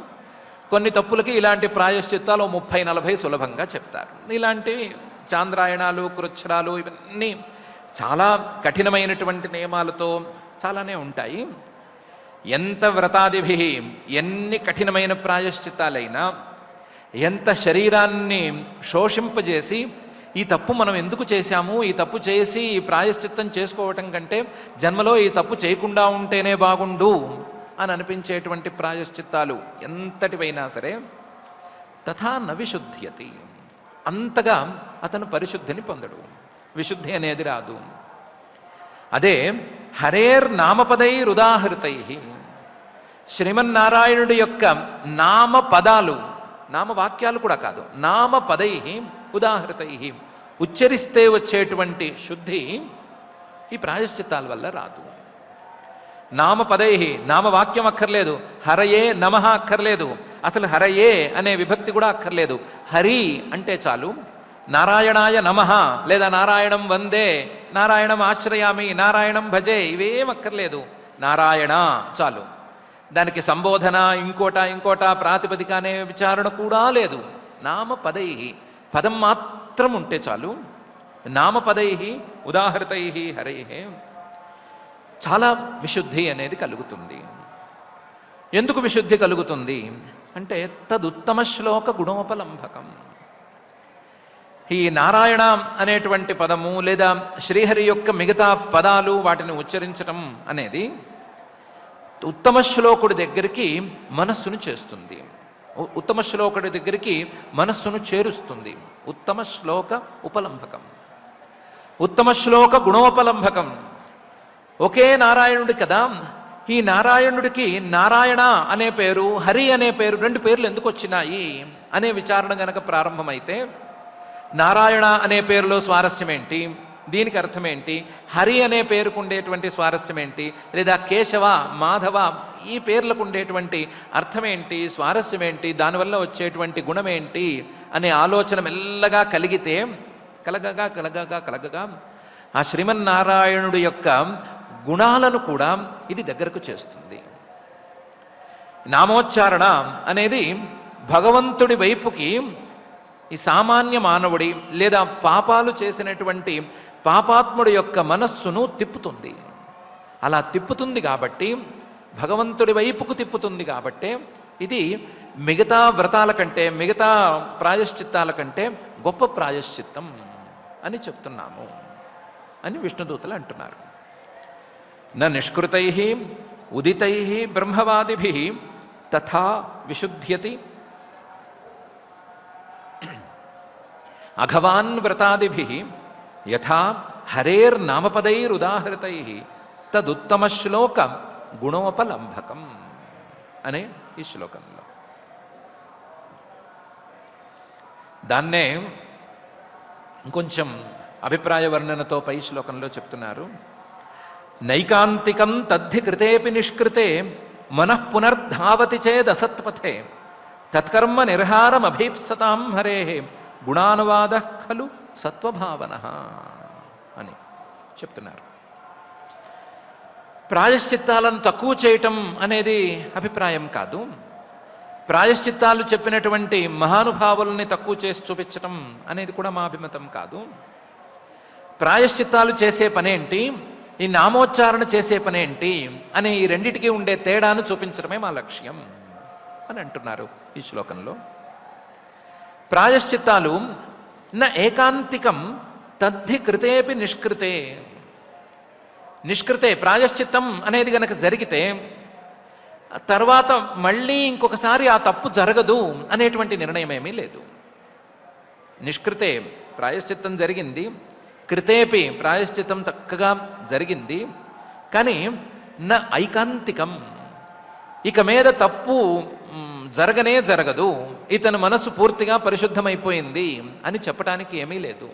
Speaker 1: కొన్ని తప్పులకి ఇలాంటి ప్రాయశ్చిత్తాలు 30-40 సులభంగా చెప్తారు. ఇలాంటి చాంద్రాయణాలు, కృచ్ఛ్రాలు ఇవన్నీ చాలా కఠినమైనటువంటి నియమాలతో చాలానే ఉంటాయి. ఎంత వ్రతాదిభి, ఎన్ని కఠినమైన ప్రాయశ్చిత్తాలైనా, ఎంత శరీరాన్ని శోషింపజేసి ఈ తప్పు మనం ఎందుకు చేశాము, ఈ తప్పు చేసి ఈ ప్రాయశ్చిత్తం చేసుకోవటం కంటే జన్మలో ఈ తప్పు చేయకుండా ఉంటేనే బాగుండు అని అనిపించేటువంటి ప్రాయశ్చిత్తాలు ఎంతటివైనా సరే తథా న విశుద్ధ్యతి, అంతగా అతను పరిశుద్ధిని పొందడు, విశుద్ధి అనేది రాదు. అదే హరేర్ నామపదైరుదాహృతై, శ్రీమన్నారాయణుడి యొక్క నామపదాలు, నామవాక్యాలు కూడా కాదు, నామపదై ఉదాహృతై, ఉచ్చరిస్తే వచ్చేటువంటి శుద్ధి ఈ ప్రాయశ్చిత్తాల వల్ల రాదు. నామపదై, నామవాక్యం అక్కర్లేదు, హరయే నమః అక్కర్లేదు, అసలు హరయే అనే విభక్తి కూడా అక్కర్లేదు. హరి అంటే చాలు. నారాయణాయ నమః లేదా నారాయణం వందే, నారాయణం ఆశ్రయామి, నారాయణం భజే, ఇవేం అక్కర్లేదు, నారాయణ చాలు. దానికి సంబోధన ఇంకోట ప్రాతిపదిక అనే విచారణ కూడా లేదు. నామపదై, పదం మాత్రం ఉంటే చాలు. నామపదై ఉదాహృతై హరై చాలా విశుద్ధి అనేది కలుగుతుంది. ఎందుకు విశుద్ధి కలుగుతుంది అంటే తదుత్తమ శ్లోక గుణోపలంబకం. ఈ నారాయణ అనేటువంటి పదము లేదా శ్రీహరి యొక్క మిగతా పదాలు వాటిని ఉచ్చరించడం అనేది ఉత్తమ శ్లోకుడి దగ్గరికి మనస్సును చేస్తుంది, ఉత్తమ శ్లోకుడి దగ్గరికి మనస్సును చేరుస్తుంది. ఉత్తమ శ్లోక ఉపలంబకం, ఉత్తమ శ్లోక గుణోపలంబకం. ఒకే నారాయణుడి కదా, ఈ నారాయణుడికి నారాయణ అనే పేరు, హరి అనే పేరు, 2 పేర్లు ఎందుకు వచ్చినాయి అనే విచారణ గనక ప్రారంభమైతే నారాయణ అనే పేరులో స్వారస్యం ఏంటి, దీనికి అర్థం ఏంటి, హరి అనే పేరుకు ఉండేటువంటి స్వారస్యం ఏంటి, లేదా కేశవ, మాధవ ఈ పేర్లకు ఉండేటువంటి అర్థం ఏంటి, స్వారస్యం ఏంటి, దానివల్ల వచ్చేటువంటి గుణం ఏంటి అనే ఆలోచన మెల్లగా కలిగితే కలగగా ఆ శ్రీమన్నారాయణుడి యొక్క గుణాలను కూడా ఇది దగ్గరకు చేస్తుంది. నామోచ్చారణ అనేది భగవంతుడి వైపుకి ఈ సామాన్య మానవుడి లేదా పాపాలు చేసినటువంటి పాపాత్ముడి యొక్క మనస్సును తిప్పుతుంది. అలా తిప్పుతుంది కాబట్టి, భగవంతుడి వైపుకు తిప్పుతుంది కాబట్టి ఇది మిగతా వ్రతాల కంటే, మిగతా ప్రాయశ్చిత్తాల కంటే గొప్ప ప్రాయశ్చిత్తం అని చెప్తున్నాము అని విష్ణుదూతలు అంటున్నారు. న నిష్కృతై ఉదితై బ్రహ్మవాదిభి తథా విశుద్ధ్యతి అఘవాన్ వ్రతాదిభి యథా హరేర్నామపదైరుదాహృతై తదుత్తమ శ్లోక గుణోపలంబకం అనే ఈ శ్లోకంలో. దాన్నే ఇంకొంచెం అభిప్రాయ వర్ణనతో పై శ్లోకంలో చెప్తున్నారు. నైకాంతికం తద్ధి కృతేపి నిష్కృతే మనః పునర్ధావతి చేదసత్పథే తత్కర్మ నిర్హారమభీప్సతాం హరేః గుణానువాద ఖలు సత్వభావన అని చెప్తున్నారు. ప్రాయశ్చిత్తాలను తక్కువ చేయటం అనేది అభిప్రాయం కాదు. ప్రాయశ్చిత్తాలు చెప్పినటువంటి మహానుభావుల్ని తక్కువ చేసి చూపించటం అనేది కూడా మా అభిమతం కాదు. ప్రాయశ్చిత్తాలు చేసే పనేంటి, ఈ నామోచ్చారణ చేసే పనేంటి అనే ఈ రెండిటికీ ఉండే తేడాను చూపించడమే మా లక్ష్యం అని అంటున్నారు ఈ శ్లోకంలో. ప్రాయశ్చిత్తాలు న ఏకాంతికం తద్ధి కృతేపి నిష్కృతే. నిష్కృతే ప్రాయశ్చిత్తం అనేది గనక జరిగితే తర్వాత మళ్ళీ ఇంకొకసారి ఆ తప్పు జరగదు అనేటువంటి నిర్ణయం ఏమీ లేదు. నిష్కృతే ప్రాయశ్చిత్తం జరిగింది, కృతేపి ప్రాయశ్చిత్తం చక్కగా జరిగింది, కానీ న ఐకాంతికం ఇక మీద తప్పు జరగనే జరగదు, ఇతని మనసు పూర్తిగా పరిశుద్ధమైపోయింది అని చెప్పడానికి ఏమీ లేదు.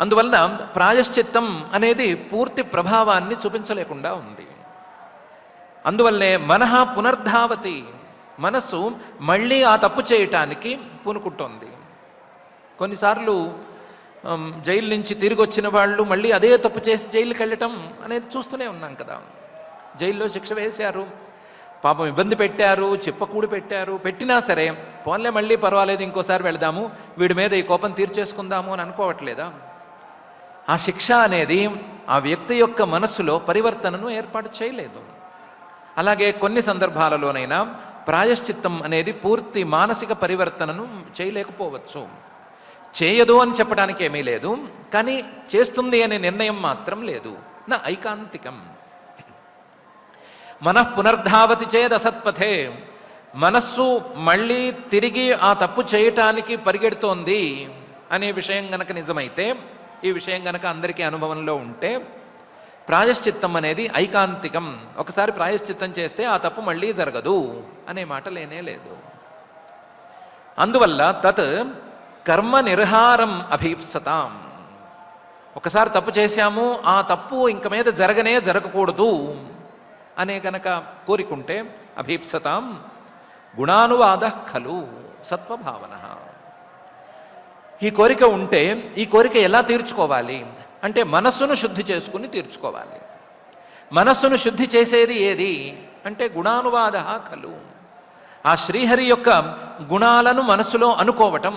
Speaker 1: అందువలన ప్రాయశ్చిత్తం అనేది పూర్తి ప్రభావాన్ని చూపించలేకుండా ఉంది. అందువల్లే మనః పునర్ధావతి, మనస్సు మళ్ళీ ఆ తప్పు చేయటానికి పూనుకుంటోంది. కొన్నిసార్లు జైలు నుంచి తిరిగి వచ్చిన వాళ్ళు మళ్ళీ అదే తప్పు చేసి జైలుకి వెళ్ళటం అనేది చూస్తూనే ఉన్నాం కదా. జైల్లో శిక్ష వేశారు, పాపం ఇబ్బంది పెట్టారు, చిప్పకూడు పెట్టారు, పెట్టినా సరే పోన్లే మళ్ళీ పర్వాలేదు ఇంకోసారి వెళదాము, వీడి మీద ఈ కోపం తీర్చేసుకుందాము అని అనుకోవట్లేదా? ఆ శిక్ష అనేది ఆ వ్యక్తి యొక్క మనస్సులో పరివర్తనను ఏర్పాటు చేయలేదు. అలాగే కొన్ని సందర్భాలలోనైనా ప్రాయశ్చిత్తం అనేది పూర్తి మానసిక పరివర్తనను చేయలేకపోవచ్చు. చేయదు అని చెప్పడానికి ఏమీ లేదు, కానీ చేస్తుంది అనే నిర్ణయం మాత్రం లేదు. నా ఐకాంతికం మనః పునర్ధావతి చేద్ అసత్పథే, మనస్సు మళ్ళీ తిరిగి ఆ తప్పు చేయటానికి పరిగెడుతోంది అనే విషయం గనక నిజమైతే, ఈ విషయం గనక అందరికీ అనుభవంలో ఉంటే ప్రాయశ్చిత్తం అనేది ఐకాంతికం. ఒకసారి ప్రాయశ్చిత్తం చేస్తే ఆ తప్పు మళ్ళీ జరగదు అనే మాట లేనే లేదు. అందువల్ల తత్ కర్మ నిర్హారం అభీప్సతాం, ఒకసారి తప్పు చేశాము, ఆ తప్పు ఇంక మీద జరగకూడదు అనే కనుక కోరికుంటే అభీప్సతాం గుణానువాద ఖలు సత్వభావన. ఈ కోరిక ఉంటే ఈ కోరిక ఎలా తీర్చుకోవాలి అంటే మనస్సును శుద్ధి చేసుకుని తీర్చుకోవాలి. మనస్సును శుద్ధి చేసేది ఏది అంటే గుణానువాద ఖలు, ఆ శ్రీహరి యొక్క గుణాలను మనస్సులో అనుకోవటం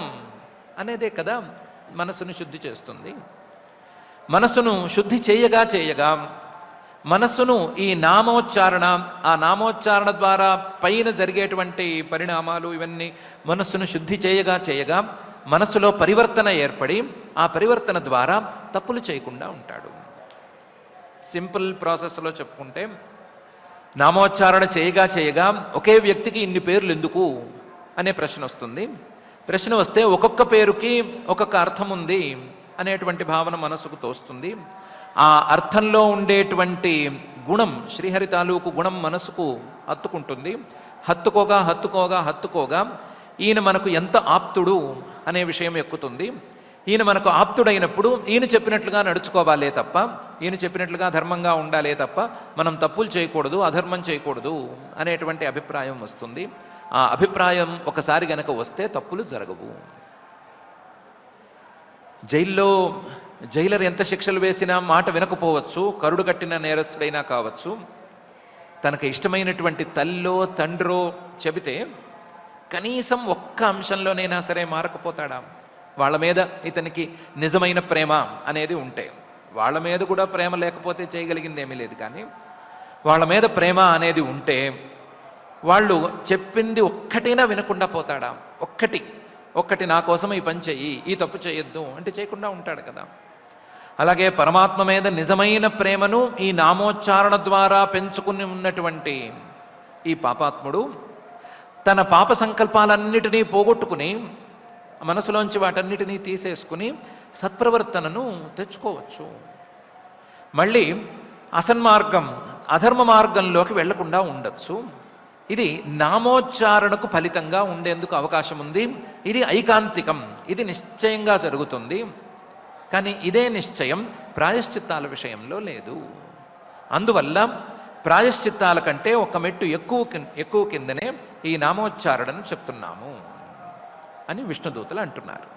Speaker 1: అనేదే కదా మనస్సును శుద్ధి చేస్తుంది. మనస్సును శుద్ధి చేయగా మనస్సును ఈ నామోచ్చారణ, ఆ నామోచ్చారణ ద్వారా పైన జరిగేటువంటి పరిణామాలు ఇవన్నీ మనస్సును శుద్ధి చేయగా మనస్సులో పరివర్తన ఏర్పడి ఆ పరివర్తన ద్వారా తప్పులు చేయకుండా ఉంటాడు. సింపుల్ ప్రాసెస్లో చెప్పుకుంటే నామోచ్చారణ చేయగా ఒకే వ్యక్తికి ఇన్ని పేర్లు ఎందుకు అనే ప్రశ్న వస్తుంది. ప్రశ్న వస్తే ఒక్కొక్క పేరుకి ఒక్కొక్క అర్థం ఉంది అనేటువంటి భావన మనసుకు తోస్తుంది. ఆ అర్థంలో ఉండేటువంటి గుణం, శ్రీహరి తాలూకు గుణం మనసుకు హత్తుకుంటుంది. హత్తుకోగా ఈయన మనకు ఎంత ఆప్తుడు అనే విషయం ఎక్కుతుంది. ఈయన మనకు ఆప్తుడైనప్పుడు ఈయన చెప్పినట్లుగా నడుచుకోవాలే తప్ప, ఈయన చెప్పినట్లుగా ధర్మంగా ఉండాలే తప్ప మనం తప్పులు చేయకూడదు, అధర్మం చేయకూడదు అనేటువంటి అభిప్రాయం వస్తుంది. ఆ అభిప్రాయం ఒకసారి గనక వస్తే తప్పులు జరగవు. జైల్లో జైలర్ ఎంత శిక్షలు వేసినా మాట వినకపోవచ్చు, కరుడు కట్టిన నేరస్తుడైనా కావచ్చు. తనకు ఇష్టమైనటువంటి తల్లో తండ్రో చెబితే కనీసం ఒక్క అంశంలోనైనా సరే మారకపోతాడా? వాళ్ళ మీద ఇతనికి నిజమైన ప్రేమ అనేది ఉంటే, వాళ్ళ మీద కూడా ప్రేమ లేకపోతే చేయగలిగింది ఏమీ లేదు, కానీ వాళ్ళ మీద ప్రేమ అనేది ఉంటే వాళ్ళు చెప్పింది ఒక్కటైనా వినకుండా పోతాడా? ఒక్కటి నా కోసం ఈ పని చెయ్యి, ఈ తప్పు చేయొద్దు అంటే చేయకుండా ఉంటాడు కదా. అలాగే పరమాత్మ మీద నిజమైన ప్రేమను ఈ నామోచ్చారణ ద్వారా పెంచుకుని ఉన్నటువంటి ఈ పాపాత్ముడు తన పాప సంకల్పాలన్నిటినీ పోగొట్టుకుని మనసులోంచి వాటన్నిటినీ తీసేసుకుని సత్ప్రవర్తనను తెచ్చుకోవచ్చు. మళ్ళీ అసన్మార్గం, అధర్మ మార్గంలోకి వెళ్లకుండా ఉండొచ్చు. ఇది నామోచ్చారణకు ఫలితంగా ఉండేందుకు అవకాశం ఉంది. ఇది ఐకాంతికం, ఇది నిశ్చయంగా జరుగుతుంది. కానీ ఇదే నిశ్చయం ప్రాయశ్చిత్తాల విషయంలో లేదు. అందువల్ల ప్రాయశ్చిత్తాల కంటే ఒక మెట్టు ఎక్కువ కిందనే ఈ నామోచ్చారణను చెప్తున్నాము అని విష్ణుదూతలు అంటున్నారు.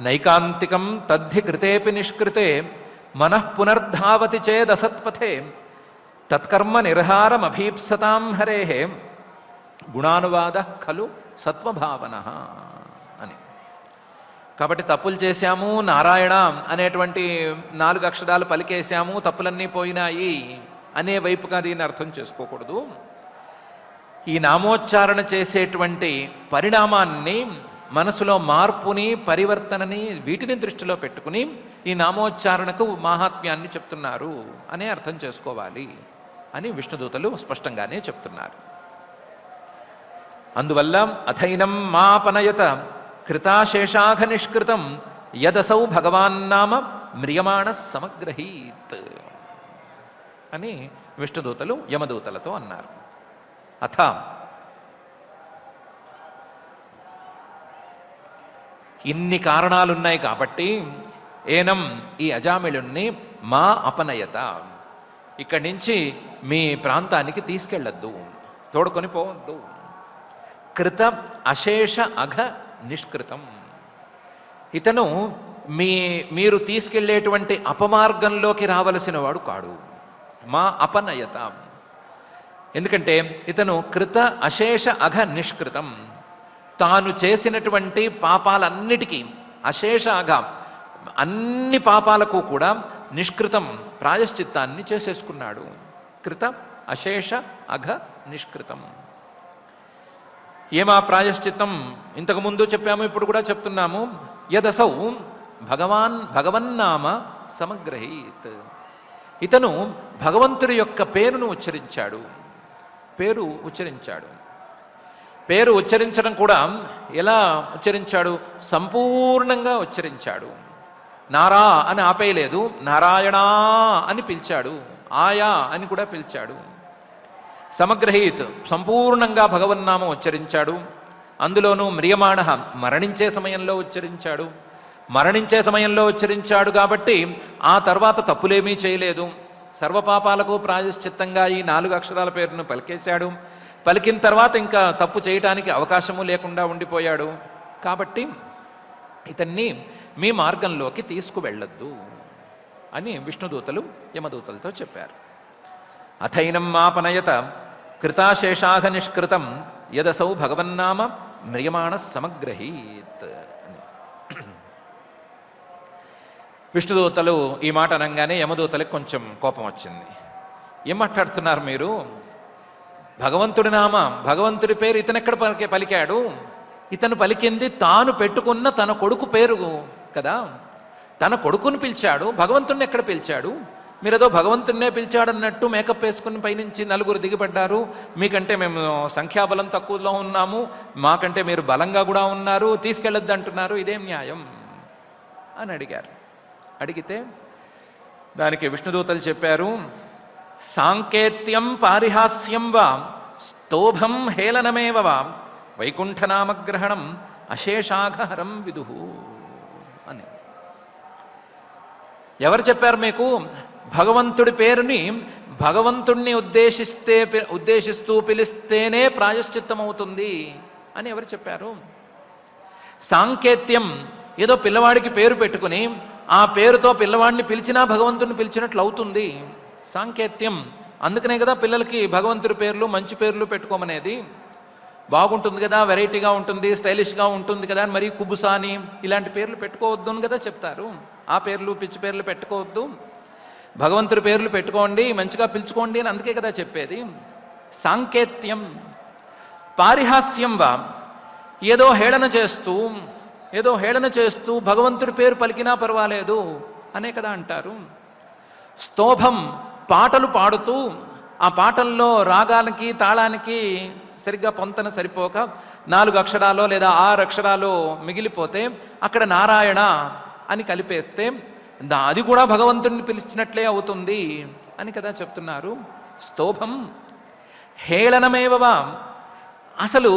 Speaker 1: నైకాంతికం తద్ధి కృతేపి నిష్కృతే మనః పునర్ధావతి చేదసత్పథే తత్కర్మ నిర్హారమభీప్సతాం హరేః గుణానువాద ఖలు సత్వభావన అని. కాబట్టి తప్పులు చేశాము, నారాయణ అనేటువంటి 4 అక్షరాలు పలికేశాము, తప్పులన్నీ పోయినాయి అనే వైపుగా దీన్ని అర్థం చేసుకోకూడదు. ఈ నామోచ్చారణ చేసేటువంటి పరిణామాన్ని, మనసులో మార్పుని, పరివర్తనని, వీటిని దృష్టిలో పెట్టుకుని ఈ నామోచ్చారణకు మాహాత్మ్యాన్ని చెప్తున్నారు అనే అర్థం చేసుకోవాలి అని విష్ణుదూతలు స్పష్టంగానే చెప్తున్నారు. అందువల్ల అథైనం మాపనయత కృతాశేషాఘ నిష్కృతం యదసౌ భగవాన్నామ మ్రియమాణ సమగ్రహీత్ అని విష్ణుదూతలు యమదూతలతో అన్నారు. అథ ఇన్ని కారణాలున్నాయి కాబట్టి ఏనం ఈ అజామిళుణ్ణి మా అపనయత, ఇక్కడి నుంచి మీ ప్రాంతానికి తీసుకెళ్ళొద్దు, తోడుకొని పోవద్దు. కృత అశేష అఘ నిష్కృతం, ఇతను మీరు తీసుకెళ్లేటువంటి అపమార్గంలోకి రావలసిన వాడు కాడు. మా అపనయత, ఎందుకంటే ఇతను కృత అశేష అఘ నిష్కృతం, తాను చేసినటువంటి పాపాలన్నిటికీ అశేష అఘ అన్ని పాపాలకు కూడా నిష్కృతం ప్రాయశ్చిత్తాన్ని చేసేసుకున్నాడు. కృత అశేష అఘ నిష్కృతం. ఏమా ప్రాయశ్చిత్తం? ఇంతకుముందు చెప్పాము, ఇప్పుడు కూడా చెప్తున్నాము. యదసౌ భగవన్నామ సమగ్రహీత్, ఇతను భగవంతుడి యొక్క పేరును ఉచ్చరించాడు. పేరు ఉచ్చరించడం కూడా ఎలా ఉచ్చరించాడు? సంపూర్ణంగా ఉచ్చరించాడు. నారా అని ఆపేయలేదు, నారాయణా అని పిలిచాడు, ఆయా అని కూడా పిలిచాడు. సమగ్రహీత్, సంపూర్ణంగా భగవన్నామం ఉచ్చరించాడు. అందులోనూ మ్రియమాణ, మరణించే సమయంలో ఉచ్చరించాడు. కాబట్టి ఆ తర్వాత తప్పులేమీ చేయలేదు. సర్వపాపాలకు ప్రాయశ్చిత్తంగా ఈ 4 అక్షరాల పేరును పలికేశాడు. పలికిన తర్వాత ఇంకా తప్పు చేయటానికి అవకాశము లేకుండా ఉండిపోయాడు. కాబట్టి ఇతన్ని మీ మార్గంలోకి తీసుకువెళ్ళొద్దు అని విష్ణుదూతలు యమదూతలతో చెప్పారు. అథైనం మాపనయత కృతాశేషాఘ నిష్కృతం యదసౌ భగవన్నామ మ్రియమాణ సమగ్రహీత్ అని. విష్ణుదూతలు ఈ మాట అనగానే యమదూతలకు కొంచెం కోపం వచ్చింది. ఏం మాట్లాడుతున్నారు మీరు? భగవంతుడి నామ, భగవంతుడి పేరు ఇతనెక్కడ పలికాడు? ఇతను పలికింది తాను పెట్టుకున్న తన కొడుకు పేరు కదా. తన కొడుకుని పిలిచాడు, భగవంతుడిని ఎక్కడ పిలిచాడు? మీరేదో భగవంతుడినే పిలిచాడన్నట్టు మేకప్ వేసుకుని పైనుంచి 4 దిగిపడ్డారు. మీకంటే మేము సంఖ్యాబలం తక్కువలో ఉన్నాము, మాకంటే మీరు బలంగా కూడా ఉన్నారు, తీసుకెళ్ళొద్దు అంటున్నారు, ఇదేం న్యాయం అని అడిగారు. అడిగితే దానికి విష్ణుదూతలు చెప్పారు, సాంకేత్యం పారిహాస్యం వా స్తోభం హేళనమేవ వా వైకుంఠనామగ్రహణం అశేషాఘహరం విదుహు అని. ఎవరు చెప్పారు మీకు? భగవంతుడి పేరుని భగవంతుణ్ణి ఉద్దేశిస్తూ పిలిస్తేనే ప్రాయశ్చిత్తం అవుతుంది అని ఎవరు చెప్పారు? సాంకేత్యం, ఏదో పిల్లవాడికి పేరు పెట్టుకుని ఆ పేరుతో పిల్లవాడిని పిలిచినా భగవంతుడిని పిలిచినట్లు అవుతుంది. సాంకేత్యం, అందుకనే కదా పిల్లలకి భగవంతుడి పేర్లు, మంచి పేర్లు పెట్టుకోమనేది. బాగుంటుంది కదా, వెరైటీగా ఉంటుంది, స్టైలిష్గా ఉంటుంది కదా అని. మరి కుబుసాని ఇలాంటి పేర్లు పెట్టుకోవద్దు అని కదా చెప్తారు. ఆ పేర్లు పిచ్చి పేర్లు పెట్టుకోవద్దు, భగవంతుడి పేర్లు పెట్టుకోండి, మంచిగా పిలుచుకోండి అని అందుకే కదా చెప్పేది. సాంకేత్యం పారిహాస్యం వా, ఏదో హేళన చేస్తూ భగవంతుడి పేరు పలికినా పర్వాలేదు అనే కదా అంటారు. స్తోభం, పాటలు పాడుతూ ఆ పాటల్లో రాగానికి తాళానికి సరిగ్గా పొంతన సరిపోక 4 అక్షరాలు లేదా 6 అక్షరాలు మిగిలిపోతే అక్కడ నారాయణ అని కలిపేస్తే అది కూడా భగవంతుడిని పిలిచినట్లే అవుతుంది అని కదా చెప్తున్నారు. స్తోభం హేళనమేవవా, అసలు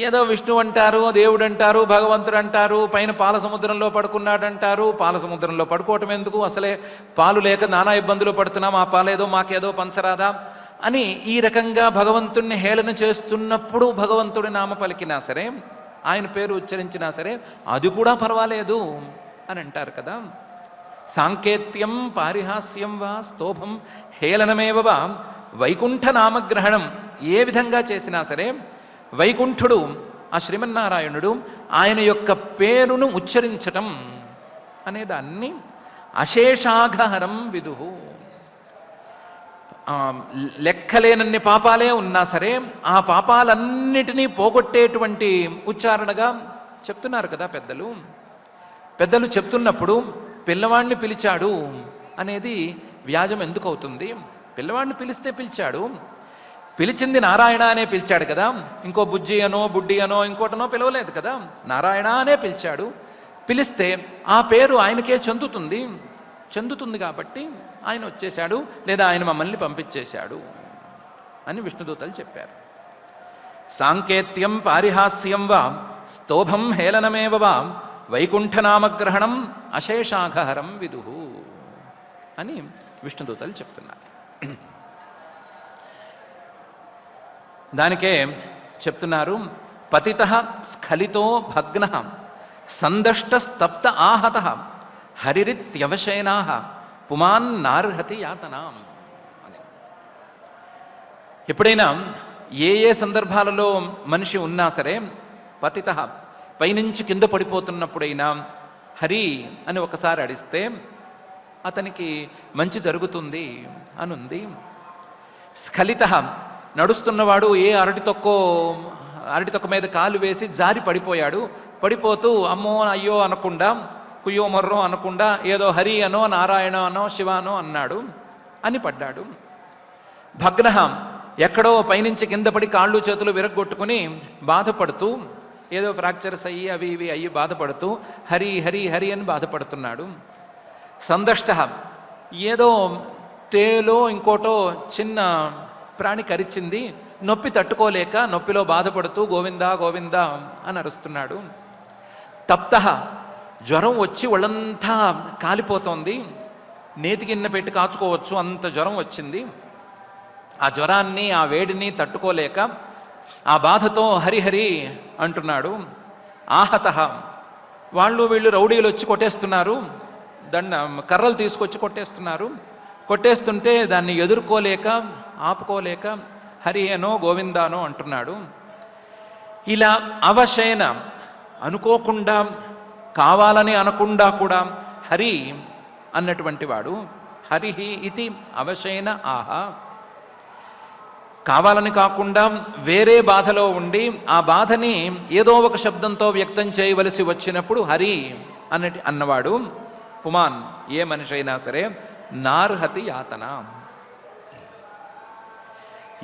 Speaker 1: ఏదో విష్ణు అంటారు, దేవుడు అంటారు, భగవంతుడు అంటారు, పైన పాల సముద్రంలో పడుకున్నాడు అంటారు. పాల సముద్రంలో పడుకోవటం ఎందుకు? అసలే పాలు లేక నానా ఇబ్బందులు పడుతున్నాం, ఆ పాలేదో మాకేదో పంచరాదా అని ఈ రకంగా భగవంతుణ్ణి హేళన చేస్తున్నప్పుడు భగవంతుడి నామ పలికినా సరే, ఆయన పేరు ఉచ్చరించినా సరే అది కూడా పర్వాలేదు అని అంటారు కదా. సాంకేత్యం పారిహాస్యం వా స్తోభం హేళనమేవ వా వైకుంఠ నామగ్రహణం, ఏ విధంగా చేసినా సరే వైకుంఠుడు ఆ శ్రీమన్నారాయణుడు ఆయన యొక్క పేరును ఉచ్చరించటం అనేదాన్ని అశేషాఘహరం విదుహు. లెక్కలేనన్ని పాపాలే ఉన్నా సరే ఆ పాపాలన్నిటినీ పోగొట్టేటువంటి ఉచ్చారణగా చెప్తున్నారు కదా పెద్దలు. పెద్దలు చెప్తున్నప్పుడు పిల్లవాడిని పిలిచాడు అనేది వ్యాజం ఎందుకు అవుతుంది? పిల్లవాడిని పిలిస్తే పిలిచాడు, పిలిచింది నారాయణ అనే పిలిచాడు కదా, ఇంకో బుజ్జి అనో బుడ్డి అనో ఇంకోటనో పిలవలేదు కదా, నారాయణ అనే పిలిచాడు. పిలిస్తే ఆ పేరు ఆయనకే చెందుతుంది కాబట్టి ఆయన వచ్చేశాడు, లేదా ఆయన మమ్మల్ని పంపించేశాడు అని విష్ణుదూతలు చెప్పారు. సాంకేత్యం పారిహాస్యం వా స్తోభం హేళనమేవ వా వైకుంఠనామగ్రహణం అశేషాఘహరం విదుహు అని విష్ణుదూతలు చెప్తున్నారు. దానికే చెప్తున్నారు, పతితః స్ఖలితో భగ్నః సందష్టస్తప్త ఆహతః హరిరిత్యవశేనాః పుమాన్ నార్హతి యాతనాం అని. ఎప్పుడైనా ఏ సందర్భాలలో మనిషి ఉన్నా సరే పతితః పైనుంచి కింద పడిపోతున్నప్పుడైనా హరి అని ఒకసారి అడిస్తే అతనికి మంచి జరుగుతుంది అనుంది. స్ఖలితః నడుస్తున్నవాడు ఏ అరటి తొక్క మీద కాలు వేసి జారి పడిపోయాడు. పడిపోతూ అమ్మో అయ్యో అనకుండా, కుయ్యో మొర్రో అనకుండా ఏదో హరి అనో నారాయణ అనో శివానో అన్నాడు అని పడ్డాడు. భగ్నః ఎక్కడో పైనుంచి కింద పడి కాళ్ళు చేతులు విరగ్గొట్టుకుని బాధపడుతూ, ఏదో ఫ్రాక్చర్స్ అయ్యి అవి ఇవి అయ్యి బాధపడుతూ హరి హరి హరి అని బాధపడుతున్నాడు. సందష్ట ఏదో తేలో ఇంకోటో చిన్న ప్రాణి కరిచింది, నొప్పి తట్టుకోలేక నొప్పిలో బాధపడుతూ గోవిందా గోవిందా అని అరుస్తున్నాడు. తప్త జ్వరం వచ్చి ఒళ్ళంతా కాలిపోతోంది, నేతికిన్న పెట్టి కాచుకోవచ్చు అంత జ్వరం వచ్చింది. ఆ జ్వరాన్ని ఆ వేడిని తట్టుకోలేక ఆ బాధతో హరిహరి అంటున్నాడు. ఆహత వాళ్ళు వీళ్ళు రౌడీలు వచ్చి కొట్టేస్తున్నారు, కర్రలు తీసుకొచ్చి కొట్టేస్తుంటే దాన్ని ఎదుర్కోలేక ఆపుకోలేక హరి అనో గోవిందానో అంటున్నాడు. ఇలా అవశయన అనుకోకుండా కావాలని అనకుండా కూడా హరి అన్నటువంటి వాడు హరిహి ఇది అవశయన ఆహా. కావాలని కాకుండా వేరే బాధలో ఉండి ఆ బాధని ఏదో ఒక శబ్దంతో వ్యక్తం చేయవలసి వచ్చినప్పుడు హరి అన్నవాడు పుమాన్ ఏ మనిషి అయినా సరే నార్హతి యాతన,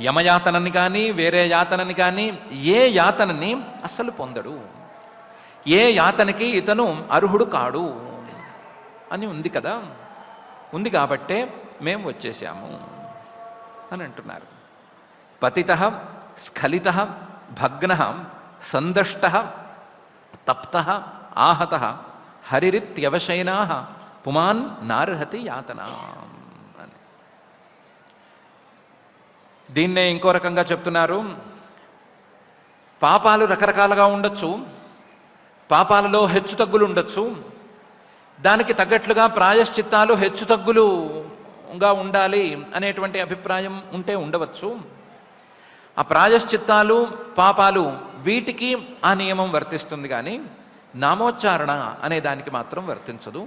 Speaker 1: యమయాతనని కానీ వేరే యాతనని కానీ ఏ యాతనని అస్సలు పొందడు, ఏ యాతనకి ఇతను అర్హుడు కాడు అని ఉంది కదా. ఉంది కాబట్టే మేము వచ్చేసాము అని అంటున్నారు. పతితః స్ఖలితః భగ్నః సందష్టః తప్తః ఆహతః హరిరిత్యవశయనాః పుమాన్ నార్హతి యాతనా అని. దీన్నే ఇంకో రకంగా చెప్తున్నారు. పాపాలు రకరకాలుగా ఉండొచ్చు, పాపాలలో హెచ్చుతగ్గులు ఉండొచ్చు, దానికి తగ్గట్లుగా ప్రాయశ్చిత్తాలు హెచ్చుతగ్గులుగా ఉండాలి అనేటువంటి అభిప్రాయం ఉంటే ఉండవచ్చు. ఆ ప్రాయశ్చిత్తాలు పాపాలు వీటికి ఆ నియమం వర్తిస్తుంది, కానీ నామోచ్చారణ అనే దానికి మాత్రం వర్తించదు.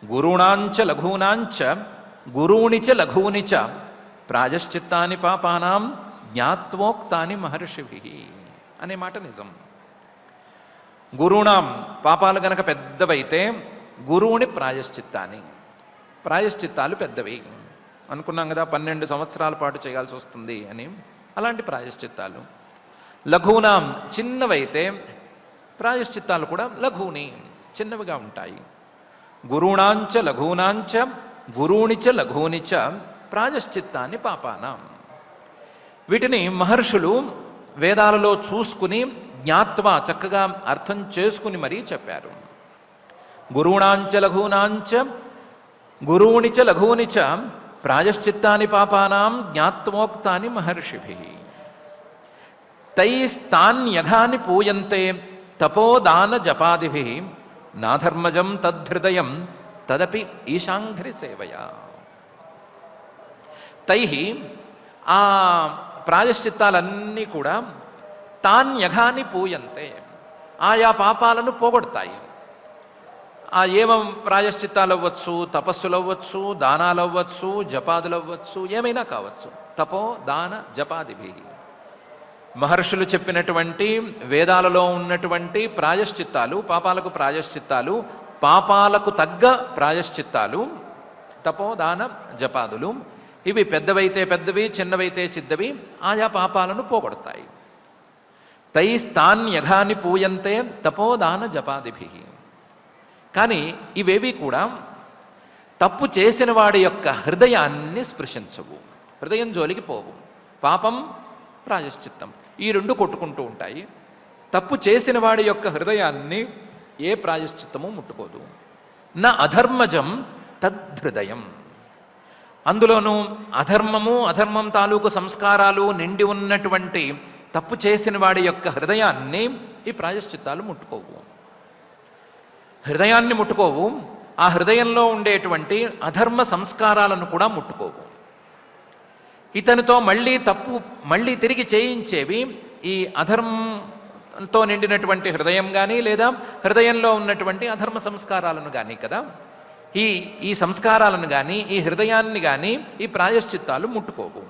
Speaker 1: గురుణాంచ లఘూనాంచ గురూణిచ లఘూనిచ ప్రాయశ్చిత్తాని పాపానాం జ్ఞాత్వోక్తాని మహర్షిభిః అనే మాట నిజం. గురుణాం పాపాలు గనక పెద్దవైతే గురువుని ప్రాయశ్చిత్తాలు పెద్దవి అనుకున్నాం కదా, 12 సంవత్సరాల పాటు చేయాల్సి వస్తుంది అని. అలాంటి ప్రాయశ్చిత్తాలు. లఘూనాం చిన్నవైతే ప్రాయశ్చిత్తాలు కూడా లఘూని చిన్నవిగా ఉంటాయి. గురుణాంచ లఘూనాంచ గురూణిచ లఘూనిచ ప్రాయశ్చిత్తాన్ని పాపానాం. వీటిని మహర్షులు వేదాలలో చూసుకుని జ్ఞాత్వా చక్కగా అర్థం చేసుకుని మరీ చెప్పారు. గురుణాంచ లఘూనాంచ గురూణిచ లఘూనిచ ప్రాయశ్చిత్తాని పాపానాం జ్ఞాత్వోక్తాని మహర్షిభిః తైస్తాన్యఘాని పూయంతే తపోదాన జపాదిభిః నాధర్మజం తద్ధృదయం తదపి ఈశాంఘ్రి సేవయా. తైః ఆ ప్రాయశ్చిత్తాలన్నీ కూడా తాన్యఘాని పూయంతే, ఆయా పాపాలను పోగొడతాయి. ఆ ఏమం ప్రాయశ్చిత్తాలు అవ్వచ్చు, తపస్సులు అవ్వచ్చు, దానాలు అవ్వచ్చు, జపాదులు అవ్వచ్చు, ఏమైనా కావచ్చు. తపో దాన జపాదిభి, మహర్షులు చెప్పినటువంటి వేదాలలో ఉన్నటువంటి ప్రాయశ్చిత్తాలు, పాపాలకు ప్రాయశ్చిత్తాలు, పాపాలకు తగ్గ ప్రాయశ్చిత్తాలు తపోదాన జపాదులు. ఇవి పెద్దవైతే పెద్దవి, చిన్నవైతే చిన్నవి, ఆయా పాపాలను పోగొడతాయి. తైస్తాన్యఘాని పూయంతే తపోదాన జపాదిభి. కానీ ఇవేవి కూడా తప్పు చేసిన వాడి యొక్క హృదయాన్ని స్పృశించవు, హృదయం జోలికి పోవు. పాపం, ప్రాయశ్చిత్తం ఈ రెండు కొట్టుకుంటూ ఉంటాయి. తప్పు చేసిన వాడి యొక్క హృదయాన్ని ఏ ప్రాయశ్చిత్తము ముట్టుకోదు. నా అధర్మజం తద్ధృదయం, అందులోనూ అధర్మము, అధర్మం తాలూకు సంస్కారాలు నిండి ఉన్నటువంటి తప్పు చేసిన వాడి యొక్క హృదయాన్ని ఈ ప్రాయశ్చిత్తాలు ముట్టుకోవు. హృదయాన్ని ముట్టుకోవు, ఆ హృదయంలో ఉండేటువంటి అధర్మ సంస్కారాలను కూడా ముట్టుకోవు. ఇతనితో మళ్ళీ తిరిగి చేయించేవి ఈ అధర్మంతో నిండినటువంటి హృదయం కానీ, లేదా హృదయంలో ఉన్నటువంటి అధర్మ సంస్కారాలను కానీ కదా. ఈ సంస్కారాలను కానీ, ఈ హృదయాన్ని కానీ ఈ ప్రాయశ్చిత్తాలు ముట్టుకోవు.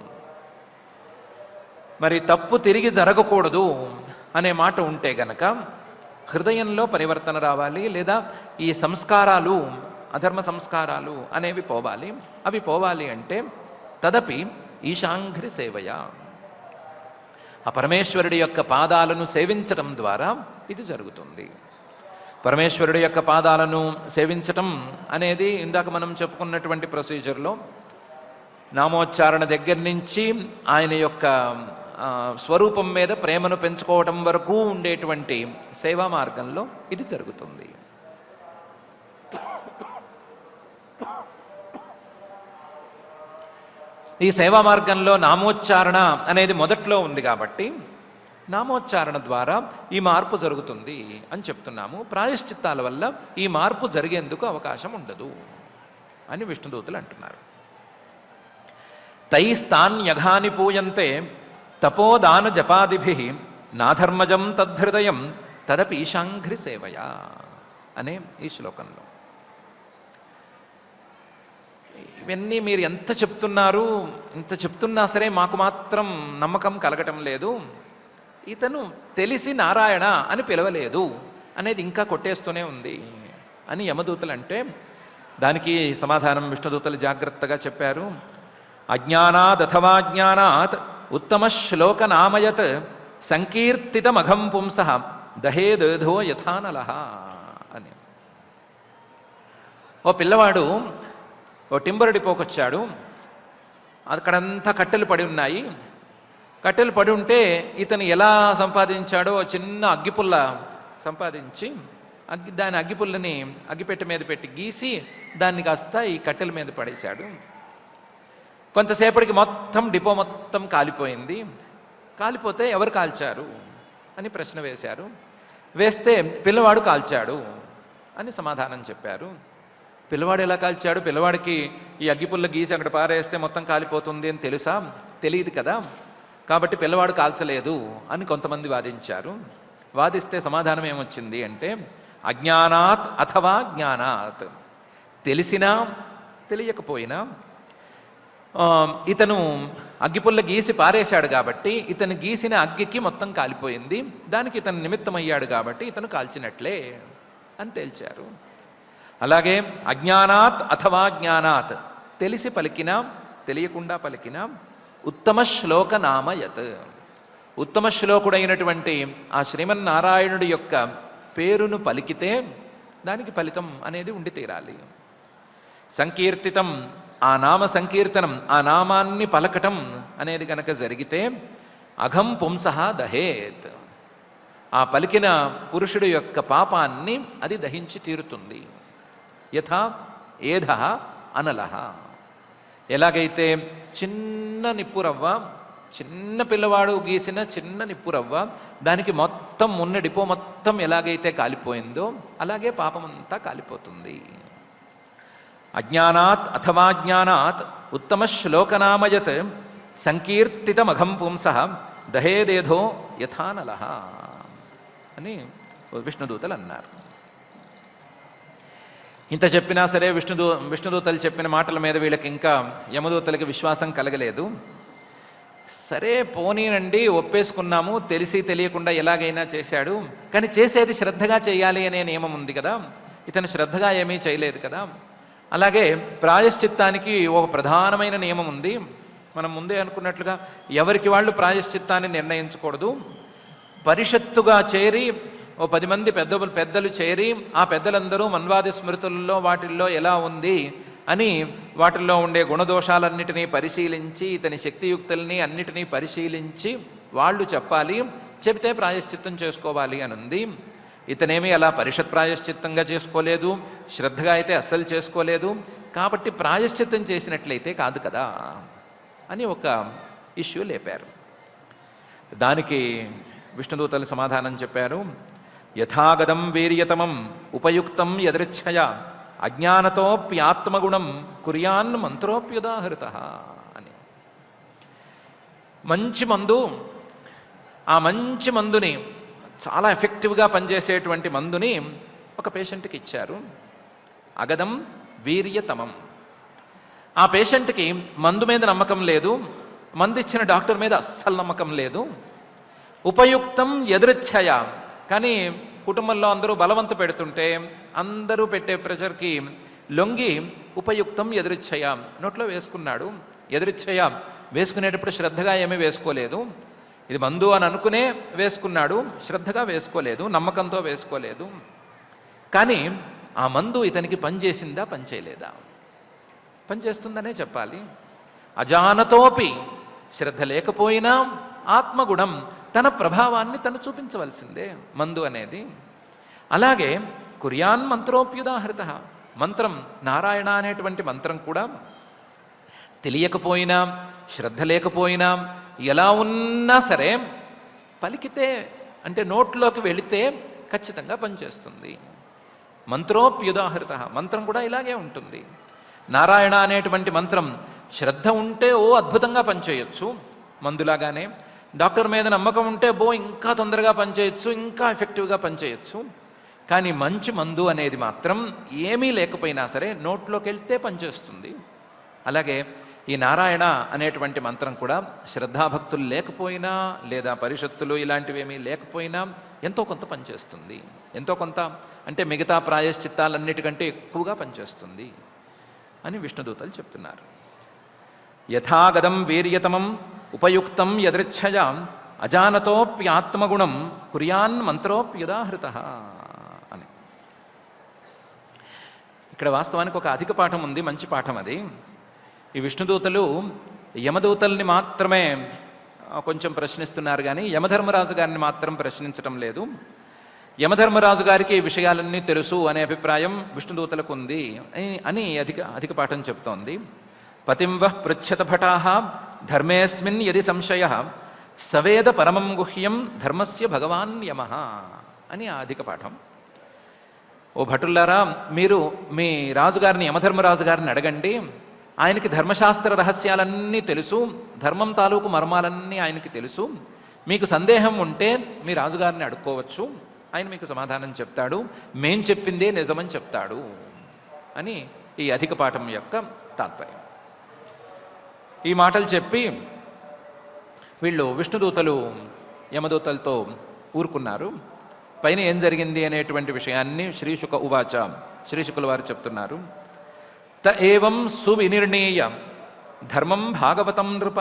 Speaker 1: మరి తప్పు తిరిగి జరగకూడదు అనే మాట ఉంటే గనక హృదయంలో పరివర్తన రావాలి, లేదా ఈ సంస్కారాలు, అధర్మ సంస్కారాలు అనేవి పోవాలి. అవి పోవాలి అంటే తదపి ఈశాంఘ్రి సేవయ, ఆ పరమేశ్వరుడి యొక్క పాదాలను సేవించడం ద్వారా ఇది జరుగుతుంది. పరమేశ్వరుడి యొక్క పాదాలను సేవించటం అనేది ఇందాక మనం చెప్పుకున్నటువంటి ప్రొసీజర్లో నామోచ్చారణ దగ్గర నుంచి ఆయన యొక్క స్వరూపం మీద ప్రేమను పెంచుకోవటం వరకు ఉండేటువంటి సేవా మార్గంలో ఇది జరుగుతుంది. ఈ సేవా మార్గంలో నామోచ్చారణ అనేది మొదట్లో ఉంది కాబట్టి నామోచ్చారణ ద్వారా ఈ మార్పు జరుగుతుంది అని చెప్తున్నాము. ప్రాయశ్చిత్తాల వల్ల ఈ మార్పు జరిగేందుకు అవకాశం ఉండదు అని విష్ణుదూతులు అంటున్నారు. తైస్తాన్యఘాని పూయంతే తపోదాన జపాదిభి నాధర్మజం తద్ధృదయం తదపి ఈశాంఘ్రి సేవయా అనే ఈ శ్లోకంలో. ఇవన్నీ మీరు ఎంత చెప్తున్నారు, ఇంత చెప్తున్నా సరే మాకు మాత్రం నమ్మకం కలగటం లేదు, ఇతను తెలిసి నారాయణ అని పిలవలేదు అనేది ఇంకా కొట్టేస్తూనే ఉంది అని యమదూతలు అంటే, దానికి సమాధానం విష్ణుదూతలు జాగ్రత్తగా చెప్పారు. అజ్ఞానాదథవా జ్ఞానాత్ ఉత్తమ శ్లోక నామయత్ సంకీర్తితమఘం పుంసః దహేదో యథానలః అని. ఓ పిల్లవాడు ఓ టింబర్ డిపోకొచ్చాడు. అక్కడంతా కట్టెలు పడి ఉన్నాయి. కట్టెలు పడి ఉంటే ఇతను ఎలా సంపాదించాడో చిన్న అగ్గిపుల్ల సంపాదించి దాని అగ్గిపుల్లని అగ్గిపెట్టె మీద పెట్టి గీసి దాన్ని కాస్త ఈ కట్టెల మీద పడేశాడు. కొంతసేపటికి మొత్తం డిపో మొత్తం కాలిపోయింది. కాలిపోతే ఎవరు కాల్చారు అని ప్రశ్న వేశారు. వేస్తే పిల్లవాడు కాల్చాడు అని సమాధానం చెప్పారు. పిల్లవాడు ఎలా కాల్చాడు? పిల్లవాడికి ఈ అగ్గిపుల్ల గీసి అక్కడ పారేస్తే మొత్తం కాలిపోతుంది అని తెలుసా? తెలియదు కదా. కాబట్టి పిల్లవాడు కాల్చలేదు అని కొంతమంది వాదించారు. వాదిస్తే సమాధానం ఏమొచ్చింది అంటే అజ్ఞానాత్ అథవా జ్ఞానాత్, తెలిసినా తెలియకపోయినా ఇతను అగ్గిపుల్ల గీసి పారేశాడు కాబట్టి ఇతను గీసిన అగ్గికి మొత్తం కాలిపోయింది, దానికి ఇతను నిమిత్తమయ్యాడు కాబట్టి ఇతను కాల్చినట్లే అని తేల్చారు. అలాగే అజ్ఞానాత్ అథవా జ్ఞానాత్, తెలిసి పలికినా తెలియకుండా పలికినా ఉత్తమ శ్లోక నామయత్, ఉత్తమ శ్లోకుడైనటువంటి ఆ శ్రీమన్నారాయణుడి యొక్క పేరును పలికితే దానికి ఫలితం అనేది ఉండి తీరాలి. సంకీర్తితం, ఆ నామ సంకీర్తనం, ఆ నామాన్ని పలకటం అనేది కనుక జరిగితే అఘం పుంసః దహేత్, ఆ పలికిన పురుషుడి యొక్క పాపాన్ని అది దహించి తీరుతుంది. యథా ఏధః అనలః, ఎలాగైతే చిన్న నిప్పురవ్వ, చిన్న పిల్లవాడు గీసిన చిన్న నిప్పురవ్వ దానికి మొత్తం ఉన్న డిపో మొత్తం ఎలాగైతే కాలిపోయిందో అలాగే పాపమంతా కాలిపోతుంది. అజ్ఞానాత్ అథవా జ్ఞానాత్ ఉత్తమ శ్లోకనామయత్ సంకీర్తితమఘం పుంసః దహేదేధో యథానలః అని విష్ణుదూతలు అన్నారు. ఇంత చెప్పినా సరే విష్ణుదూతలు చెప్పిన మాటల మీద వీళ్ళకి ఇంకా యమదూతలకి విశ్వాసం కలగలేదు. సరే పోనీనండి, ఒప్పేసుకున్నాము, తెలిసి తెలియకుండా ఎలాగైనా చేశాడు, కానీ చేసేది శ్రద్ధగా చేయాలి అనే నియమం ఉంది కదా, ఇతను శ్రద్ధగా ఏమీ చేయలేదు కదా. అలాగే ప్రాయశ్చిత్తానికి ఒక ప్రధానమైన నియమం ఉంది. మనం ముందే అనుకున్నట్లుగా ఎవరికి వాళ్ళు ప్రాయశ్చిత్తాన్ని నిర్ణయించకూడదు. పరిషత్తుగా చేరి ఓ 10 మంది పెద్దలు చేరి ఆ పెద్దలందరూ మన్వాది స్మృతుల్లో వాటిల్లో ఎలా ఉంది అని వాటిల్లో ఉండే గుణదోషాలన్నిటినీ పరిశీలించి ఇతని శక్తియుక్తుల్ని అన్నిటినీ పరిశీలించి వాళ్ళు చెప్పాలి, చెబితే ప్రాయశ్చిత్తం చేసుకోవాలి అని ఉంది. ఇతనేమీ అలా పరిషత్ ప్రాయశ్చిత్తంగా చేసుకోలేదు, శ్రద్ధగా అయితే అస్సలు చేసుకోలేదు, కాబట్టి ప్రాయశ్చిత్తం చేసినట్లయితే కాదు కదా అని ఒక ఇష్యూ లేపారు. దానికి విష్ణుదూతలు సమాధానం చెప్పారు. యథాగతం వీర్యతమం ఉపయుక్తం యదృచ్ఛయ అజ్ఞానతోప్యాత్మగుణం కుర్యాన్ మంత్రోప్యుదాహృత అని. మంచి మందు, ఆ మంచి మందుని చాలా ఎఫెక్టివ్గా పనిచేసేటువంటి మందుని ఒక పేషెంట్కి ఇచ్చారు. అగదం వీర్యతమం. ఆ పేషెంట్కి మందు మీద నమ్మకం లేదు, మందు ఇచ్చిన డాక్టర్ మీద అస్సలు నమ్మకం లేదు. ఉపయుక్తం యదృచ్ఛయ, కానీ కుటుంబంలో అందరూ బలవంత పెడుతుంటే అందరూ పెట్టే ప్రెషర్కి లొంగి ఉపయుక్తం యదృచ్ఛయ నోట్లో వేసుకున్నాడు. యదృచ్ఛయ వేసుకునేటప్పుడు శ్రద్ధగా ఏమీ వేసుకోలేదు, ఇది మందు అని అనుకునే వేసుకున్నాడు, శ్రద్ధగా వేసుకోలేదు, నమ్మకంతో వేసుకోలేదు. కానీ ఆ మందు ఇతనికి పనిచేసిందా పనిచేయలేదా? పనిచేస్తుందనే చెప్పాలి. అజానతోపి, శ్రద్ధ లేకపోయినా ఆత్మగుణం, తన ప్రభావాన్ని తను చూపించవలసిందే మందు అనేది. అలాగే కుర్యాన్ మంత్రోప్యుదాహృత, మంత్రం నారాయణ అనేటువంటి మంత్రం కూడా తెలియకపోయినా శ్రద్ధ లేకపోయినా ఎలా ఉన్నా సరే పలికితే అంటే నోట్లోకి వెళితే ఖచ్చితంగా పనిచేస్తుంది. మంత్రోప్యుదాహృత, మంత్రం కూడా ఇలాగే ఉంటుంది. నారాయణ అనేటువంటి మంత్రం శ్రద్ధ ఉంటే అద్భుతంగా పనిచేయచ్చు మందులాగానే, డాక్టర్ మీద నమ్మకం ఉంటే ఇంకా తొందరగా పనిచేయచ్చు, ఇంకా ఎఫెక్టివ్గా పనిచేయచ్చు. కానీ మంచి మందు అనేది మాత్రం ఏమీ లేకపోయినా సరే నోట్లోకి వెళ్తే పనిచేస్తుంది. అలాగే ఈ నారాయణ అనేటువంటి మంత్రం కూడా శ్రద్ధాభక్తులు లేకపోయినా లేదా పరిషత్తులు ఇలాంటివి ఏమీ లేకపోయినా ఎంతో కొంత పనిచేస్తుంది. ఎంతో కొంత అంటే మిగతా ప్రాయశ్చిత్తాలన్నిటికంటే ఎక్కువగా పనిచేస్తుంది అని విష్ణుదూతలు చెప్తున్నారు. యథాగతం వీర్యతమం ఉపయుక్తం యదృచ్ఛయ అజానతోప్యాత్మగుణం కుర్యాన్ మంత్రోప్యుదాహృత అని. ఇక్కడ వాస్తవానికి ఒక అధిక పాఠం ఉంది, మంచి పాఠం అది. ఈ విష్ణుదూతలు యమదూతల్ని మాత్రమే కొంచెం ప్రశ్నిస్తున్నారు కానీ యమధర్మరాజు గారిని మాత్రం ప్రశ్నించటం లేదు. యమధర్మరాజు గారికి ఈ విషయాలన్నీ తెలుసు అనే అభిప్రాయం విష్ణుదూతలకు ఉంది అని అధిక పాఠం చెప్తోంది. పతిం వః పృచ్ఛత భటాః ధర్మేస్మిన్ యది సంశయః సవేద పరమం గుహ్యం ధర్మస్య భగవాన్ యమః అని ఆ అధిక పాఠం. ఓ భటులారా, మీరు మీ రాజుగారిని యమధర్మరాజు గారిని అడగండి, ఆయనకి ధర్మశాస్త్ర రహస్యాలన్నీ తెలుసు, ధర్మం తాలూకు మర్మాలన్నీ ఆయనకి తెలుసు. మీకు సందేహం ఉంటే మీ రాజుగారిని అడుక్కోవచ్చు, ఆయన మీకు సమాధానం చెప్తాడు, మేం చెప్పిందే నిజమని చెప్తాడు అని ఈ అధిక పాఠం యొక్క తాత్పర్యం. ఈ మాటలు చెప్పి వీళ్ళు విష్ణుదూతలు యమదూతలతో ఊరుకున్నారు. పైన ఏం జరిగింది అనేటువంటి విషయాన్ని శ్రీశుక ఉవాచ, శ్రీశుకుల వారు చెప్తున్నారు. త ఏవం సువినిర్ణీయ ధర్మం భాగవతం నృప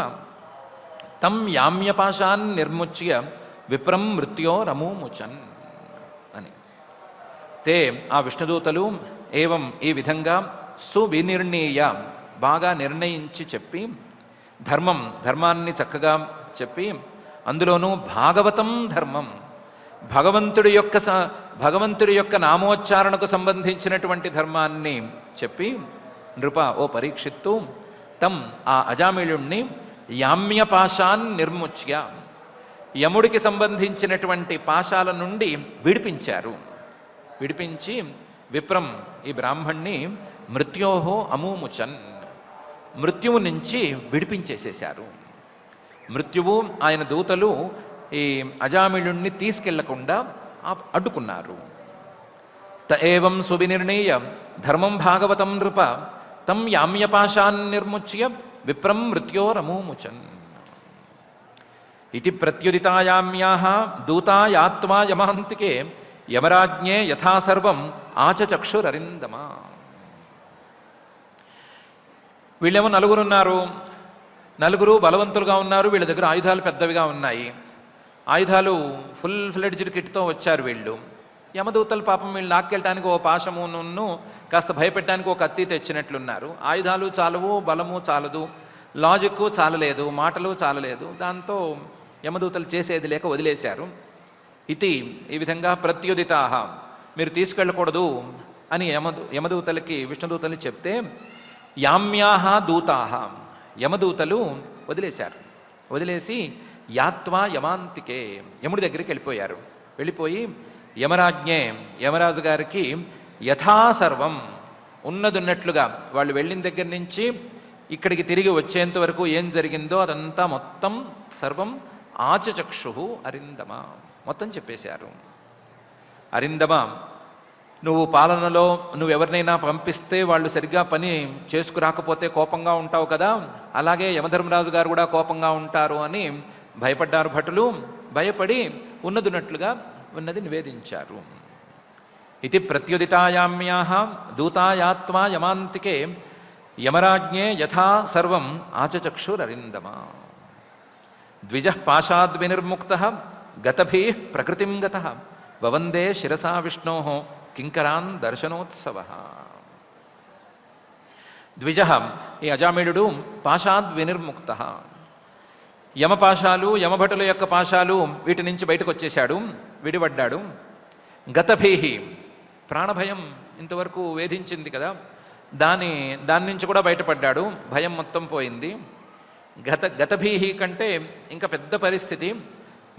Speaker 1: తం యామ్యపాశాన్ నిర్ముచ్య విప్రం మృత్యోరమూముచన్ అని. తే ఆ విష్ణుదూతలు ఏవం ఈ విధంగా సువినిర్ణీయ బాగా నిర్ణయించి చెప్పి, ధర్మాన్ని చక్కగా చెప్పి, అందులోనూ భాగవతం ధర్మం భగవంతుడి యొక్క నామోచ్చారణకు సంబంధించినటువంటి ధర్మాన్ని చెప్పి, నృప ఓ పరీక్షిత్తు తం ఆ అజామిళుణ్ణి యామ్యపాశాన్ నిర్ముచ్య యముడికి సంబంధించినటువంటి పాశాల నుండి విడిపించారు. విడిపించి విప్రం ఈ బ్రాహ్మణ్ణి మృత్యోహో అమూముచన్ మృత్యువు నుంచి విడిపించేసేశారు. మృత్యువు ఆయన దూతలు ఈ అజామిళుణ్ణి తీసుకెళ్లకుండా అడ్డుకున్నారు. త ఏవం సువినిర్ణీయ ధర్మం భాగవతం నృప తం యామ్యపాశాన్ నిర్ముచ్య విప్రం మృత్యోరమూముచన్ ఇది ప్రత్యుదితాయామ్యాః దూతాయాత్వా యమాంతికే యమరాజ్ఞే యథాసర్వం ఆచచక్షురరిందమ. వీళ్ళేమో నలుగురున్నారు. నలుగురు బలవంతులుగా ఉన్నారు. వీళ్ళ దగ్గర ఆయుధాలు పెద్దవిగా ఉన్నాయి. ఆయుధాలు ఫుల్ ఫ్లెడ్జ్డ్ కిట్తో వచ్చారు వీళ్ళు. యమదూతలు పాపం వీళ్ళు లాక్కెళ్ళటానికి ఓ పాశమును కాస్త భయపెట్టడానికి ఒక కత్తి తెచ్చినట్లున్నారు. ఆయుధాలు చాలవు, బలము చాలదు, లాజిక్ చాలలేదు, మాటలు చాలలేదు. దాంతో యమదూతలు చేసేది లేక వదిలేశారు. ఈ విధంగా ప్రత్యుదితాహ, మీరు తీసుకెళ్ళకూడదు అని యమదూతలకి విష్ణుదూతలు చెప్తే యామ్యాహ దూతాహ, యమదూతలు వదిలేశారు. వదిలేసి యాత్వా యమాంతికే, యముడి దగ్గరికి వెళ్ళిపోయారు. వెళ్ళిపోయి యమరాజ్ఞే, యమరాజు గారికి యథాసర్వం, ఉన్నదున్నట్లుగా వాళ్ళు వెళ్ళిన దగ్గర నుంచి ఇక్కడికి తిరిగి వచ్చేంత వరకు ఏం జరిగిందో అదంతా మొత్తం సర్వం ఆచచక్షు అరిందమ, మొత్తం చెప్పేశారు. అరిందమ, నువ్వు పాలనలో నువ్వెవరినైనా పంపిస్తే వాళ్ళు సరిగ్గా పని చేసుకురాకపోతే కోపంగా ఉంటావు కదా, అలాగే యమధర్మరాజు గారు కూడా కోపంగా ఉంటారు అని భయపడ్డారు భటులు. భయపడి ఉన్నదున్నట్లుగా ఉన్నది నివేదించారు. ఇది ప్రత్యుదితాయామ్యాః దూతాయాత్వా యమాంతికే యమరాజ్ఞే యథా సర్వం ఆచచక్షురరిందమ. ద్విజః పాశాద్ వినిర్ముక్తః గతభీః ప్రకృతిం గతః వవందే శిరసా విష్ణోః కింకరాన్ దర్శనోత్సవః. ద్విజః, ఈ అజామిళుడు పాశాద్ వినిర్ముక్తః, యమపాశాలు, యమభటుల యొక్క పాశాలు వీటి నుంచి బయటకు వచ్చేశాడు, విడిపడ్డాడు. గతభీహి, ప్రాణభయం ఇంతవరకు వేధించింది కదా, దాని నుంచి కూడా బయటపడ్డాడు, భయం మొత్తం పోయింది. గతభీహి కంటే ఇంకా పెద్ద పరిస్థితి.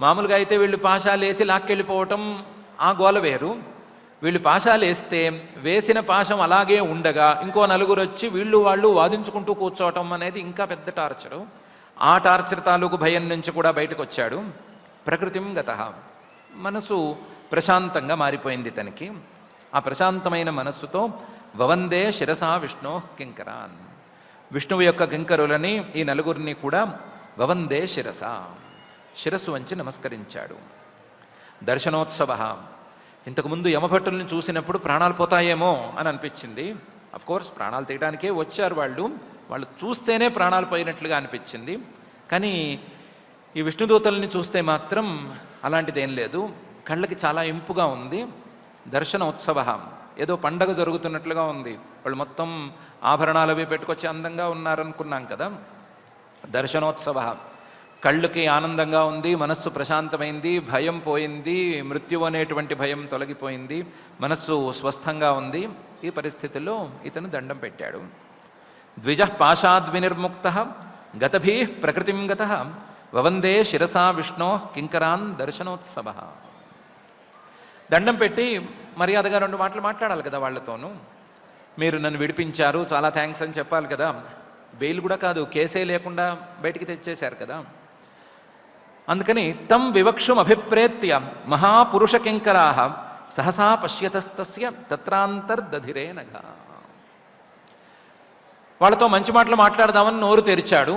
Speaker 1: మామూలుగా అయితే వీళ్ళు పాశాలు వేసి లాక్కెళ్ళిపోవటం ఆ గోల వేరు. వీళ్ళు పాశాలు వేస్తే వేసిన పాశం అలాగే ఉండగా ఇంకో నలుగురు వచ్చి వాళ్ళు వాదించుకుంటూ కూర్చోవటం అనేది ఇంకా పెద్ద టార్చరు. ఆ టార్చర్ తాలూకు భయం నుంచి కూడా బయటకు వచ్చాడు. ప్రకృతిం గతః, మనసు ప్రశాంతంగా మారిపోయింది తనకి. ఆ ప్రశాంతమైన మనస్సుతో వవందే శిరసా విష్ణో కింకరాన్, విష్ణువు యొక్క కింకరులని ఈ నలుగురిని కూడా వవందే శిరస, శిరస్సు వంచి నమస్కరించాడు. దర్శనోత్సవ, ఇంతకుముందు యమభట్టుల్ని చూసినప్పుడు ప్రాణాలు పోతాయేమో అని అనిపించింది. అఫ్కోర్స్ ప్రాణాలు తీయడానికే వచ్చారు వాళ్ళు చూస్తేనే ప్రాణాలు పోయినట్లుగా అనిపించింది. కానీ ఈ విష్ణుదూతల్ని చూస్తే మాత్రం అలాంటిదేం లేదు, కళ్ళకి చాలా ఇంపుగా ఉంది. దర్శనోత్సవ, ఏదో పండగ జరుగుతున్నట్లుగా ఉంది. వాళ్ళు మొత్తం ఆభరణాలు అవి పెట్టుకొచ్చి అందంగా ఉన్నారనుకున్నాం కదా. దర్శనోత్సవ, కళ్ళకి ఆనందంగా ఉంది, మనస్సు ప్రశాంతమైంది, భయం పోయింది, మృత్యు అనేటువంటి భయం తొలగిపోయింది, మనస్సు స్వస్థంగా ఉంది. ఈ పరిస్థితుల్లో ఇతను దండం పెట్టాడు. ద్విజః పాశాద్ వినిర్ముక్తః గతభీః ప్రకృతిం గతః వవందే శిరసా విష్ణో కింకరాన్ దర్శనోత్సవ. దండం పెట్టి మర్యాదగా 2 మాటలు మాట్లాడాలి కదా వాళ్ళతోనూ. మీరు నన్ను విడిపించారు, చాలా థ్యాంక్స్ అని చెప్పాలి కదా. బెయిల్ కూడా కాదు, కేసే లేకుండా బయటికి తెచ్చేశారు కదా. అందుకని తం వివక్షుం అభిప్రేత్య మహాపురుష కింకరాః సహసా పశ్యతస్తస్య తత్రాంతర్దధిరే నఘ. వాళ్ళతో మంచి మాటలు మాట్లాడదామని నోరు తెరిచాడు.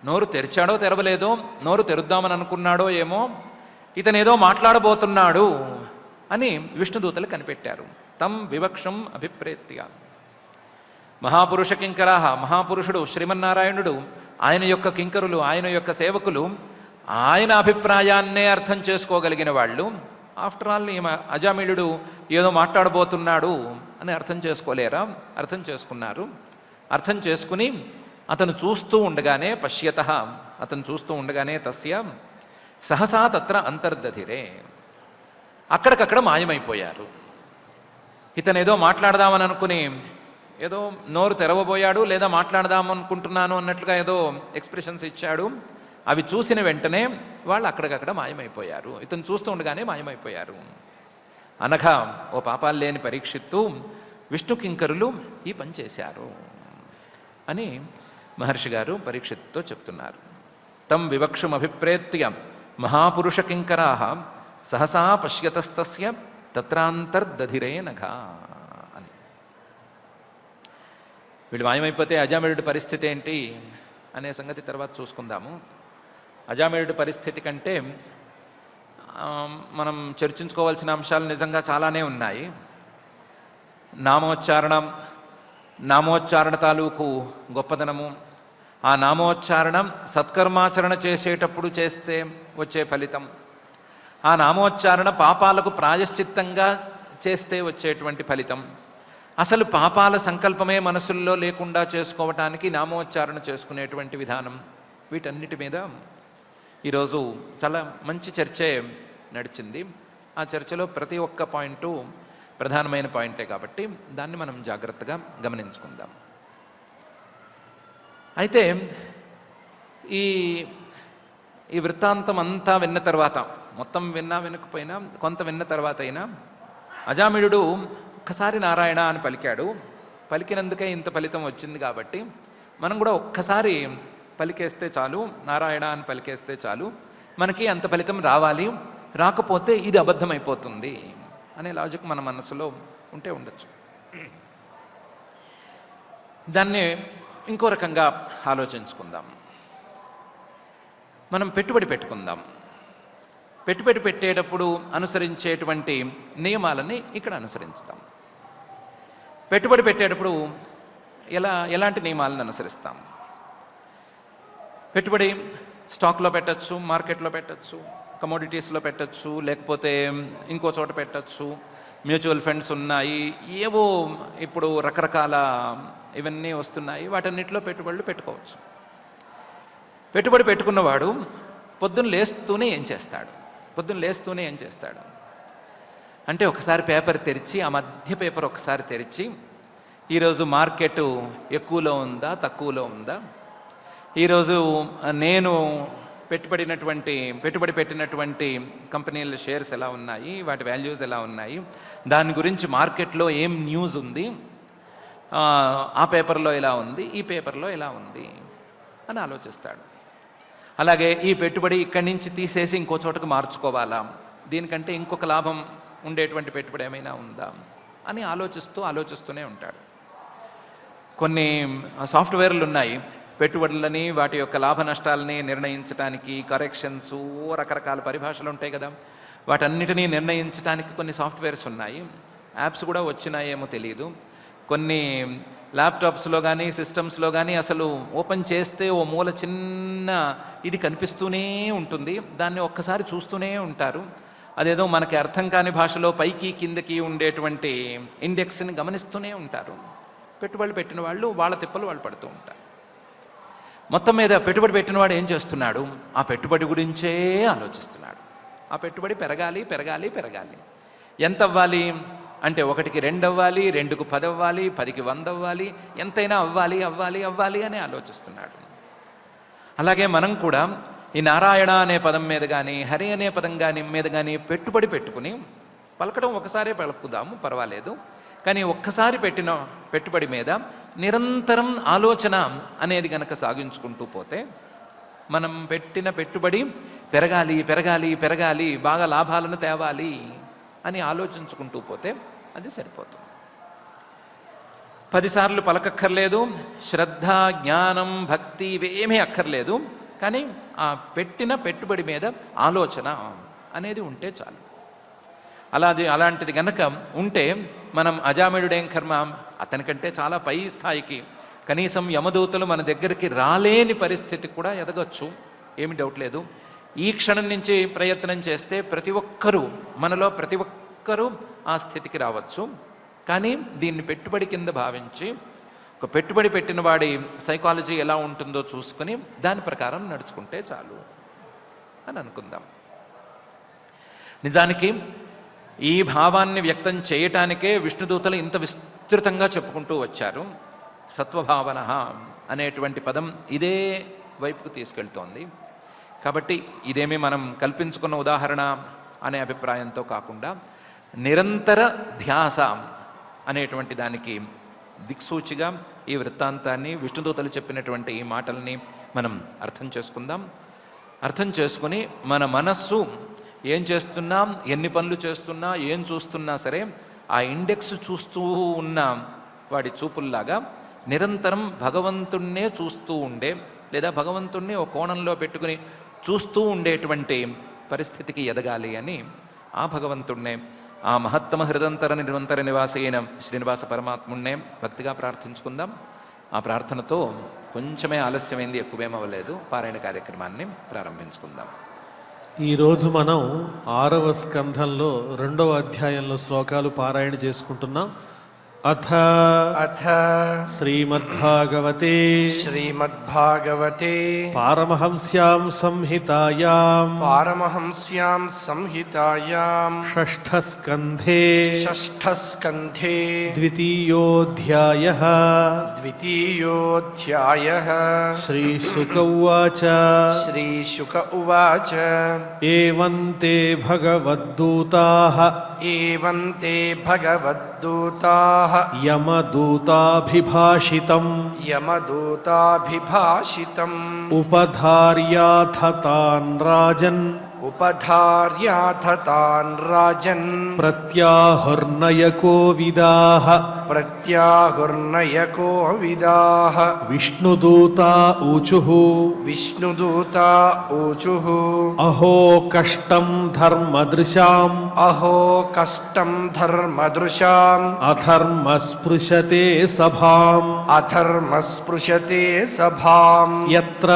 Speaker 1: నోరు తెరిచాడో తెరవలేదో, నోరు తెరుద్దామని అనుకున్నాడో ఏమో, ఇతనేదో మాట్లాడబోతున్నాడు అని విష్ణుదూతలు కనిపెట్టారు. తం వివక్షం అభిప్రేత్య మహాపురుష కింకరాః, మహాపురుషుడు శ్రీమన్నారాయణుడు, ఆయన యొక్క కింకరులు, ఆయన యొక్క సేవకులు ఆయన అభిప్రాయాన్నే అర్థం చేసుకోగలిగిన వాళ్ళు. ఆఫ్టర్ ఆల్ ఈ అజామిళుడు ఏదో మాట్లాడబోతున్నాడు అని అర్థం చేసుకోలేరా? అర్థం చేసుకున్నారు. అర్థం చేసుకుని అతను చూస్తూ ఉండగానే పశ్యతః, అతను చూస్తూ ఉండగానే తస్య సహసా తత్ర అంతర్దధిరే, అక్కడికక్కడ మాయమైపోయారు. ఇతను ఏదో మాట్లాడదామని అనుకుని ఏదో నోరు తెరవబోయాడు, లేదా మాట్లాడదామనుకుంటున్నాను అన్నట్లుగా ఏదో ఎక్స్ప్రెషన్స్ ఇచ్చాడు. అవి చూసిన వెంటనే వాళ్ళు అక్కడికక్కడ మాయమైపోయారు. ఇతను చూస్తూ ఉండగానే మాయమైపోయారు. అనగా ఓ పాపాలు లేని పరీక్షిత్తు, విష్ణు కింకరులు ఈ పని చేశారు అని మహర్షి గారు పరీక్షిత్తుతో చెప్తున్నారు. తం వివక్షం అభిప్రేత్య మహాపురుషకింకరా సహసా పశ్యతస్తస్య తత్రాంతర్దధిరే నఘ అని. వీళ్ళు మాయమైపోతే అజామిళుడి పరిస్థితి ఏంటి అనే సంగతి తర్వాత చూసుకుందాము. అజామిళుడి పరిస్థితి కంటే మనం చర్చించుకోవాల్సిన అంశాలు నిజంగా చాలానే ఉన్నాయి. నామోచ్చారణ తాలూకు గొప్పదనము, ఆ నామోచ్చారణ సత్కర్మాచరణ చేసేటప్పుడు చేస్తే వచ్చే ఫలితం, ఆ నామోచ్చారణ పాపాలకు ప్రాయశ్చిత్తంగా చేస్తే వచ్చేటువంటి ఫలితం, అసలు పాపాల సంకల్పమే మనసుల్లో లేకుండా చేసుకోవటానికి నామోచ్చారణ చేసుకునేటువంటి విధానం, వీటన్నిటి మీద ఈరోజు చాలా మంచి చర్చే నడిచింది. ఆ చర్చలో ప్రతి ఒక్క పాయింటు ప్రధానమైన పాయింటే కాబట్టి దాన్ని మనం జాగ్రత్తగా గమనించుకుందాం. అయితే ఈ వృత్తాంతం అంతా విన్న తర్వాత, మొత్తం వినకపోయినా కొంత విన్న తర్వాత అయినా అజామిళుడు ఒక్కసారి నారాయణ అని పలికాడు. పలికినందుకే ఇంత ఫలితం వచ్చింది కాబట్టి మనం కూడా ఒక్కసారి పలికేస్తే చాలు, నారాయణ అని పలికేస్తే చాలు, మనకి అంత ఫలితం రావాలి, రాకపోతే ఇది అబద్ధమైపోతుంది అనే లాజిక్ మన మనసులో ఉంటే ఉండొచ్చు. దాన్ని ఇంకో రకంగా ఆలోచించుకుందాం. మనం పెట్టుబడి పెట్టుకుందాం. పెట్టుబడి పెట్టేటప్పుడు అనుసరించేటువంటి నియమాలని ఇక్కడ అనుసరించుతాం. పెట్టుబడి పెట్టేటప్పుడు ఎలాంటి నియమాలను అనుసరిస్తాం? పెట్టుబడి స్టాక్లో పెట్టచ్చు, మార్కెట్లో పెట్టచ్చు, కమోడిటీస్లో పెట్టచ్చు, లేకపోతే ఇంకో చోట పెట్టచ్చు, మ్యూచువల్ ఫండ్స్ ఉన్నాయి, ఏవో ఇప్పుడు రకరకాల ఇవన్నీ వస్తున్నాయి, వాటన్నిటిలో పెట్టుబడులు పెట్టుకోవచ్చు. పెట్టుబడి పెట్టుకున్నవాడు పొద్దున్న లేస్తూనే ఏం చేస్తాడు అంటే ఒకసారి పేపర్ తెరిచి, ఆ మధ్య పేపర్ ఒకసారి తెరిచి, ఈరోజు మార్కెట్ ఎక్కువలో ఉందా తక్కువలో ఉందా, ఈరోజు నేను పెట్టుబడి పెట్టినటువంటి కంపెనీల షేర్స్ ఎలా ఉన్నాయి, వాటి వాల్యూస్ ఎలా ఉన్నాయి, దాని గురించి మార్కెట్లో ఏం న్యూస్ ఉంది, ఆ పేపర్లో ఎలా ఉంది, ఈ పేపర్లో ఎలా ఉంది అని ఆలోచిస్తాడు. అలాగే ఈ పెట్టుబడి ఇక్కడి నుంచి తీసేసి ఇంకో చోటకు మార్చుకోవాలా, దీనికంటే ఇంకొక లాభం ఉండేటువంటి పెట్టుబడి ఏమైనా ఉందా అని ఆలోచిస్తూనే ఉంటాడు. కొన్ని సాఫ్ట్వేర్లు ఉన్నాయి పెట్టుబడులని, వాటి యొక్క లాభ నష్టాలని నిర్ణయించడానికి, కరెక్షన్స్, రకరకాల పరిభాషలు ఉంటాయి కదా, వాటన్నిటినీ నిర్ణయించడానికి కొన్ని సాఫ్ట్వేర్స్ ఉన్నాయి. యాప్స్ కూడా వచ్చినాయేమో తెలియదు. కొన్ని ల్యాప్టాప్స్లో కానీ సిస్టమ్స్లో కానీ అసలు ఓపెన్ చేస్తే ఓ మూల చిన్న ఇది కనిపిస్తూనే ఉంటుంది, దాన్ని ఒక్కసారి చూస్తూనే ఉంటారు. అదేదో మనకి అర్థం కాని భాషలో పైకి కిందకి ఉండేటువంటి ఇండెక్స్ని గమనిస్తూనే ఉంటారు. పెట్టుబడులు పెట్టిన వాళ్ళు వాళ్ళ తిప్పలు వాళ్ళు పడుతూ ఉంటారు. మొత్తం మీద పెట్టుబడి పెట్టినవాడు ఏం చేస్తున్నాడు? ఆ పెట్టుబడి గురించే ఆలోచిస్తున్నాడు. ఆ పెట్టుబడి పెరగాలి, ఎంత అవ్వాలి అంటే 1కి 2 అవ్వాలి, 2కు 10 అవ్వాలి, 10కి 100 అవ్వాలి, ఎంతైనా అవ్వాలి అని ఆలోచిస్తున్నాడు. అలాగే మనం కూడా ఈ నారాయణ అనే పదం మీద కానీ, హరి అనే పదం మీద కానీ పెట్టుబడి పెట్టుకుని, పలకడం ఒకసారే పలుకుదాము పర్వాలేదు, కానీ ఒక్కసారి పెట్టిన పెట్టుబడి మీద నిరంతరం ఆలోచన అనేది గనక సాగించుకుంటూ పోతే, మనం పెట్టిన పెట్టుబడి పెరగాలి, బాగా లాభాలను తేవాలి అని ఆలోచించుకుంటూ పోతే అది సరిపోతుంది. 10 సార్లు పలకక్కర్లేదు, శ్రద్ధ, జ్ఞానం, భక్తి ఇవేమీ అక్కర్లేదు, కానీ ఆ పెట్టిన పెట్టుబడి మీద ఆలోచన అనేది ఉంటే చాలు. అలాంటిది గనక ఉంటే మనం అజామిళుడేం కర్మ, అతనికంటే చాలా పై స్థాయికి, కనీసం యమదూతలు మన దగ్గరికి రాలేని పరిస్థితి కూడా ఎదగచ్చు, ఏమి డౌట్ లేదు. ఈ క్షణం నుంచి ప్రయత్నం చేస్తే మనలో ప్రతి ఒక్కరూ ఆ స్థితికి రావచ్చు. కానీ దీన్ని పెట్టుబడి కింద భావించి, ఒక పెట్టుబడి పెట్టిన వాడి సైకాలజీ ఎలా ఉంటుందో చూసుకుని దాని ప్రకారం నడుచుకుంటే చాలు అని అనుకుందాం. నిజానికి ఈ భావాన్ని వ్యక్తం చేయటానికే విష్ణుదూతలు ఇంత విస్తృతంగా చెప్పుకుంటూ వచ్చారు. సత్వభావన అనేటువంటి పదం ఇదే వైపుకు తీసుకెళ్తోంది. కాబట్టి ఇదేమీ మనం కల్పించుకున్న ఉదాహరణ అనే అభిప్రాయంతో కాకుండా, నిరంతర ధ్యాస అనేటువంటి దానికి దిక్సూచిగా ఈ వృత్తాంతాన్ని, విష్ణుదూతలు చెప్పినటువంటి ఈ మాటల్ని మనం అర్థం చేసుకుందాం. అర్థం చేసుకుని మన మనస్సు ఏం చేస్తున్నా, ఎన్ని పనులు చేస్తున్నా, ఏం చూస్తున్నా సరే ఆ ఇండెక్స్ చూస్తూ ఉన్న వాడి చూపుల్లాగా నిరంతరం భగవంతుణ్ణే చూస్తూ ఉండే, లేదా భగవంతుణ్ణి ఒక కోణంలో పెట్టుకుని చూస్తూ ఉండేటువంటి పరిస్థితికి ఎదగాలి అని ఆ భగవంతుణ్ణే, ఆ మహత్తమ హృదంతర నిరంతర నివాసి అయిన శ్రీనివాస పరమాత్ముణ్ణే భక్తిగా ప్రార్థించుకుందాం. ఆ ప్రార్థనతో కొంచెమే ఆలస్యమైంది, ఎక్కువేమవ్వలేదు. పారాయణ కార్యక్రమాన్ని ప్రారంభించుకుందాం.
Speaker 2: ఈరోజు మనం 6వ స్కంధంలో 2వ అధ్యాయంలో శ్లోకాలు పారాయణ చేసుకుంటున్నాం. అథ శ్రీమద్భాగవతే పారమహంస్యాం సంహితాయాం షష్ఠస్కంధే ద్వితీయోऽధ్యాయః శ్రీశుక ఉవాచ ఏవం తే భగవద్దూతాః యమదూతాభిభాషితం ఉపధార్యాథ తాన్ రాజన్ ప్రత్యాహుర్నయకో విదాః విష్ణుదూతా ఊచుః అహో కష్టం ధర్మదృశాం అధర్మస్పృశతే సభాం యత్ర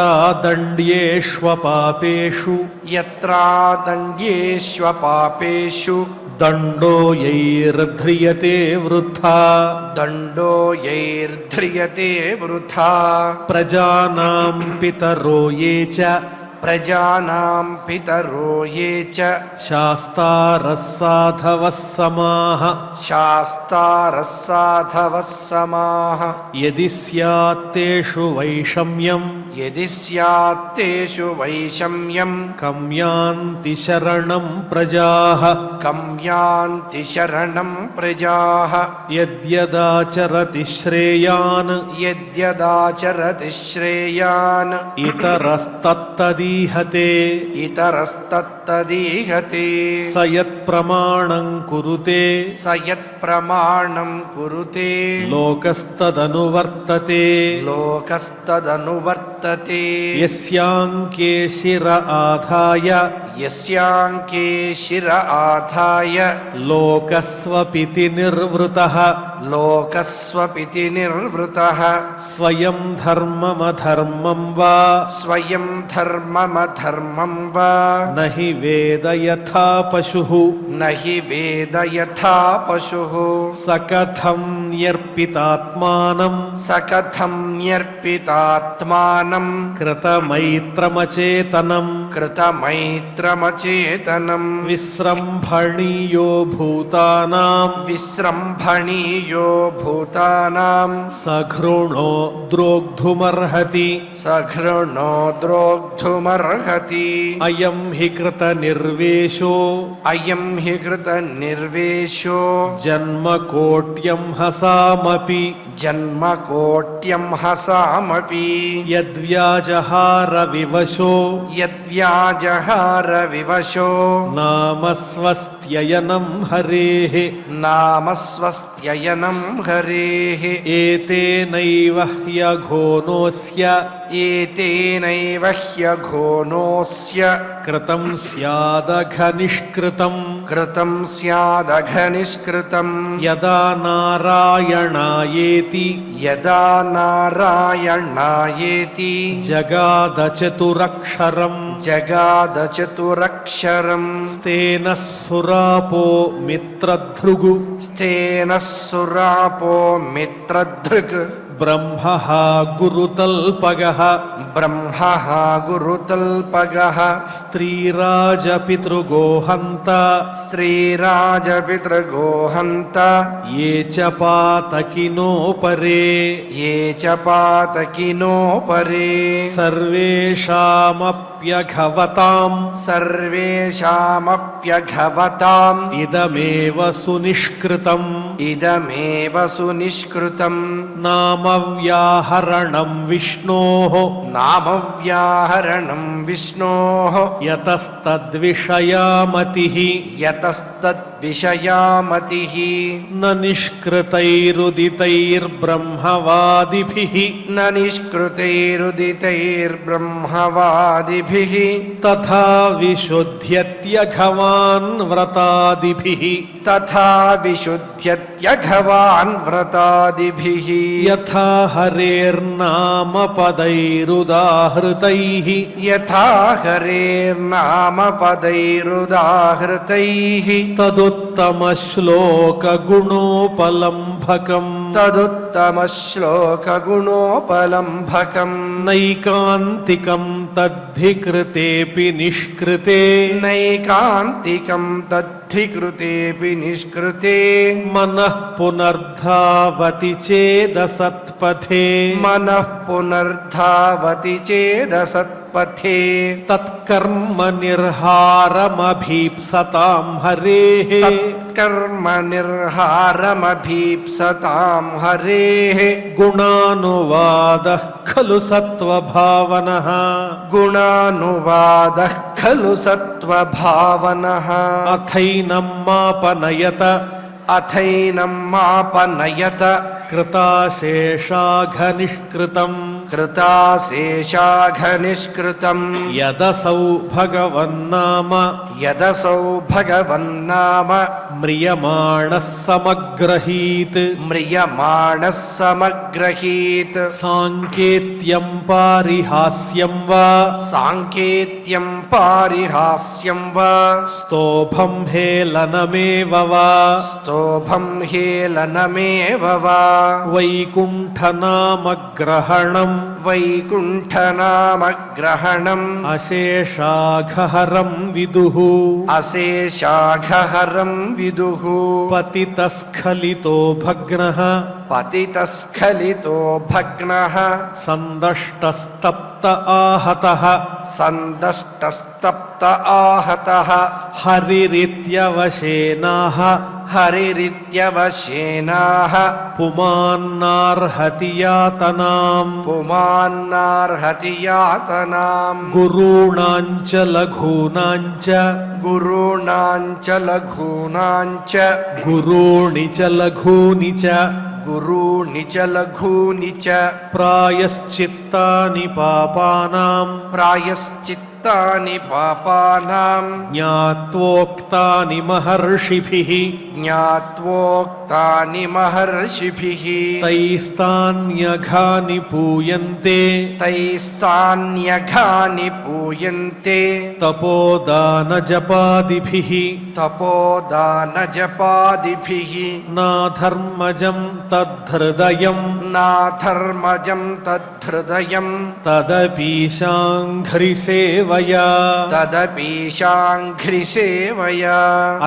Speaker 2: దండ్యేష్వపాపేషు దండో యైర్ధ్రియతే వృథా ప్రజానాం పితరో ఏ చ శాస్తారః సాధవः యది స్యాత్తేషు వైషమ్యం కమ్యాంతి శరణం ప్రజాః యద్యదాచరతి శ్రేయాన్ ఇతరస్తత్తదీహతే స యత్ప్రమాణం కురుతే లోకస్తదనువర్తతే యస్యాంకే శిర ఆధాయ లోకస్వపితి నిర్వృతః స్వయం ధర్మమధర్మం వా నహి వేద యథా పశుః సకథం న్యర్పితాత్మానం కృతమైత్రమచేతనం విస్రంభణీయో భూతానాం సఘృణో ద్రోగ్ధుమర్హతి అయం హి కృత నిర్వేశో జన్మకోట్యం హసామపి యద్వ్యాజహార వివశో నామస్వస్త్యయనం హరేః ఏతేనైవ హ్యఘోనోస్య కృతం స్యాదఘనిష్కృతం యదా నారాయణాయేతి జగాదచతురక్షరం స్థేన సురాపో మిత్రధృగ్ బ్రహ్మః గురుతల్పగః స్త్రీరాజపితృగోహంత ఏ చ పాతకినో పరే సర్వేషామప్య సర్వేషామప్యఘవతాం ఇదమేవ సునిష్కృతం నామవ్యాహరణం విష్ణోః యతస్తద్విషయామతిః న నిష్కృతైరుదితైర్బ్రహ్మవాదిభిః తథా విశుద్ధ్యత్యఘవాన్ వ్రతాదిభిః యథా హరేర్నామ పదైరుదాహృతైః తదుత్తమ శ్లోక గుణోపలంభకం నైకాంతికం తద్ధికృతేపి నిష్కృతే మనః పునర్ధావతి చేదసత్పథే తత్కర్మ నిర్హారమభీప్సతాం హరేః గుణానువాదః ఖలు సత్వభావనః అథైనం మాపనయత కృతాశేషాఘనిష్కృతం యదసౌ భగవన్నామ మ్రియమాణః సమగ్రహీత్ సాంకేత్యం పారిహాస్యం వా స్తోభం హేళనమేవ వా వైకుంఠనామగ్రహణం అశేషాఘహరం విదుః పతితస్ఖలితో భగ్నః సందష్టస్తప్త ఆహతః హరిరిత్యవశేనాః పుమాన్నార్హతి యాతనాం గురూణాంచ లఘూనాంచ గురూణి చ లఘూని చ ప్రాయశ్చిత్తాని పాపానాం జ్ఞాత్వోక్తాని మహర్షిభిః తైస్తాన్యఘాని పూయంతే తపోదాన జపాదిభిః నాధర్మజం తద్ధృదయం తదపీశాంఘ్రిసేవయా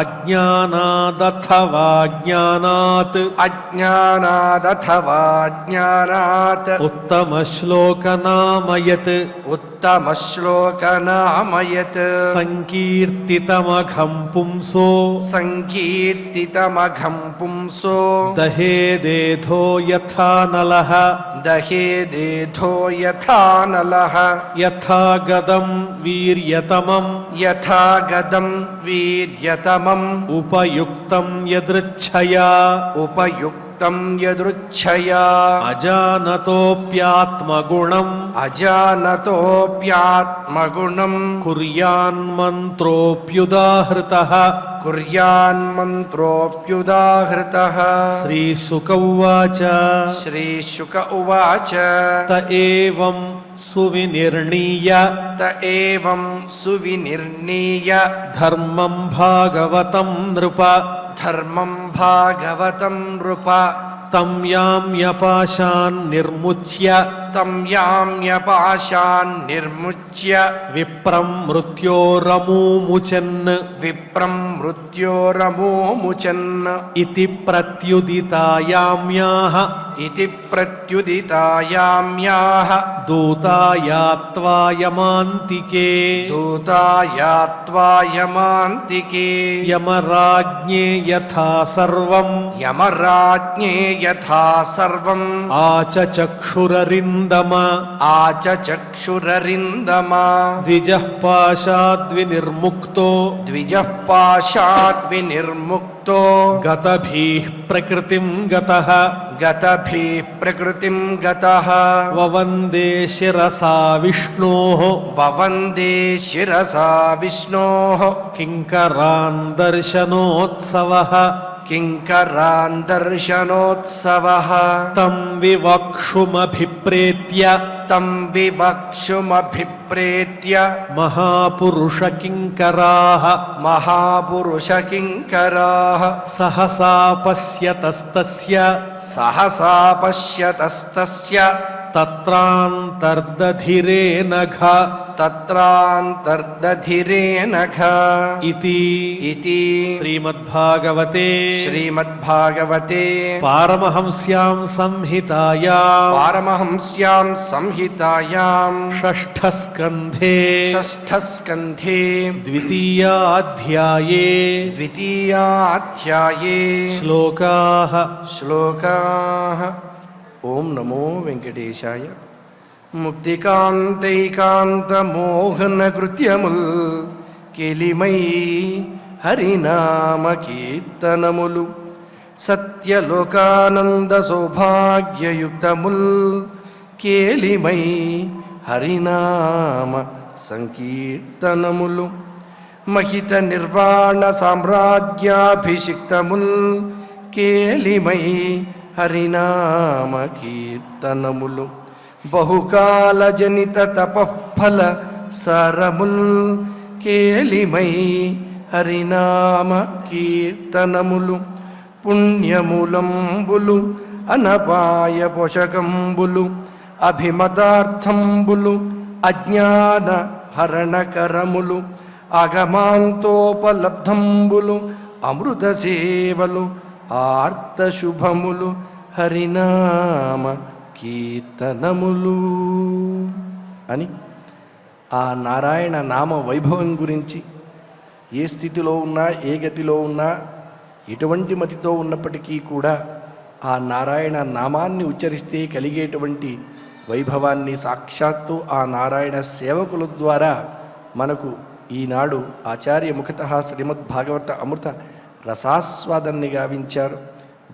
Speaker 2: అజ్ఞానాదథవాజ్ఞానాత్ ఉత్తమశ్లోకనామయత్ సంకీర్తితమఘం పుంసో దహేదేధో యథా నలః యథా గదం వీర్యతమం ఉపయుక్తం యదృచ్ఛయా అజానతోప్యాత్మగుణం కుర్యాన్మంత్రోప్యుదాహృతః శ్రీశుక ఉవాచ త ఏవం సువినిర్ణీయ ధర్మం భాగవతం నృప తం యామ్యపాశాన్ నిర్ముచ్య తం యామ్యపాశాన్ నిర్ముచ్య విప్రం మృత్యోరమూముచన్ ఇతి ప్రత్యుదితాయామ్యాః దూతాయాత్వాయమాంతికే యమరాజ్ఞే యథా సర్వం ఆచచక్షురరిందమ ద్విజః పాశాద్వినిర్ముక్తో గతభీః ప్రకృతిం గతః వవందే శిరసా విష్ణోః కింకరాన్ దర్శనోత్సవః తం వివక్షుమభిప్రేత్య మహాపురుష కింకరాః సహసా పశ్యతస్తస్య తత్రాంతర్దధిరే నఘ ఇతి శ్రీమద్భాగవతే పారమహంస్యాం సంహితాయాం షష్ఠస్కంధే ద్వితీయాధ్యాయే శ్లోకాః. ఓం నమో వెంకటేశాయ. ముక్తికాంతైకాంతమోహనకృత్యముల్ కెలిమై హరినామ కీర్తనములు సత్యలోకానంద సౌభాగ్యయుక్తముల్ కేలిమై హరినామ సంకీర్తనములు మహిత నిర్వాణ సామ్రాజ్యాభిషిక్తముల్ కేలిమై హరినామ కీర్తనములు బహుకాల జనిత తపఃఫల సరముల్ కేలిమై హరినామ కీర్తనములు పుణ్యమూలంబులు అనపాయ పోషకంబులు అభిమతార్థంబులు అజ్ఞాన హరణకరములు ఆగమాంతోపలబ్ధంబులు అమృత సేవలు ఆర్తశుభములు హరినామ కీర్తనములు అని ఆ నారాయణ నామ వైభవం గురించి ఏ స్థితిలో ఉన్నా ఏ గతిలో ఉన్నా ఎటువంటి మతితో ఉన్నప్పటికీ కూడా ఆ నారాయణ నామాన్ని ఉచ్చరిస్తే కలిగేటువంటి వైభవాన్ని సాక్షాత్తు ఆ నారాయణ సేవకుల ద్వారా మనకు ఈనాడు ఆచార్య ముఖతః శ్రీమద్భాగవత అమృత రసాస్వాదాన్ని గావించారు.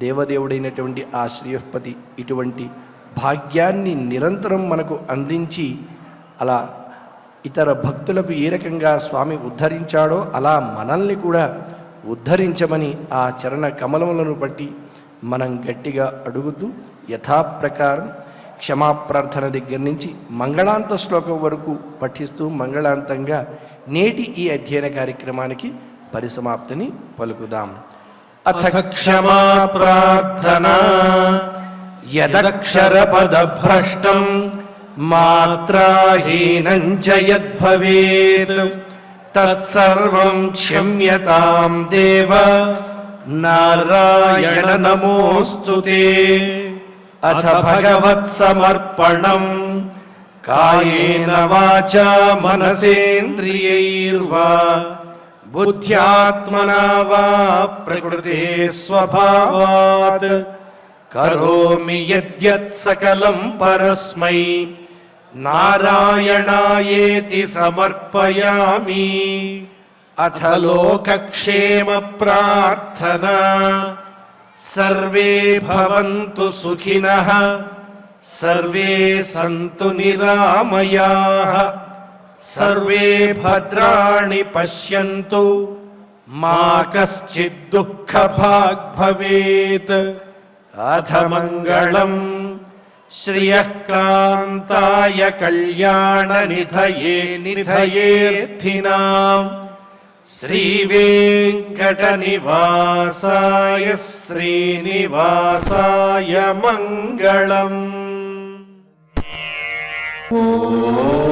Speaker 2: దేవదేవుడైనటువంటి ఆ శ్రీయపతి ఇటువంటి భాగ్యాన్ని నిరంతరం మనకు అందించి అలా ఇతర భక్తులకు ఏ రకంగా స్వామి ఉద్ధరించాడో అలా మనల్ని కూడా ఉద్ధరించమని ఆ చరణ కమలములను బట్టి మనం గట్టిగా అడుగుతూ యథాప్రకారం క్షమాప్రార్థన దగ్గర నుంచి మంగళాంత శ్లోకం వరకు పఠిస్తూ మంగళాంతంగా నేటి ఈ అధ్యయన కార్యక్రమానికి పరిసమాప్తిని పలుకుదాం. అథ క్షమా ప్రార్థనా యదక్షరపదభ్రష్టం మాత్రాహీనం చ యద్భవేత్ తత్సర్వం క్షమ్యతాం దేవ నారాయణ నమోస్తుతే. అథ భగవత్సమర్పణం కాయేన వాచా మనసేంద్రియైర్వా బుద్ధ్యాత్మనా వా ప్రకృతే స్వభావాత్ కరోమి యద్యత్ సకలం పరస్మై నారాయణాయేతి సమర్పయామి. అథ లోకక్షేమ ప్రార్థనా సర్వే భవంతు సుఖినః సర్వే సంతు నిరామయాః సర్వే భద్రాణి పశ్యంతు మా కశ్చిద్ దుఃఖభాగ్ భవేత్. అథ మంగళం శ్రియః కాంతాయ కళ్యాణ నిధయే నిధయేర్థినాం శ్రీవేంకట నివాసాయ శ్రీనివాసాయ మంగళం. ఓం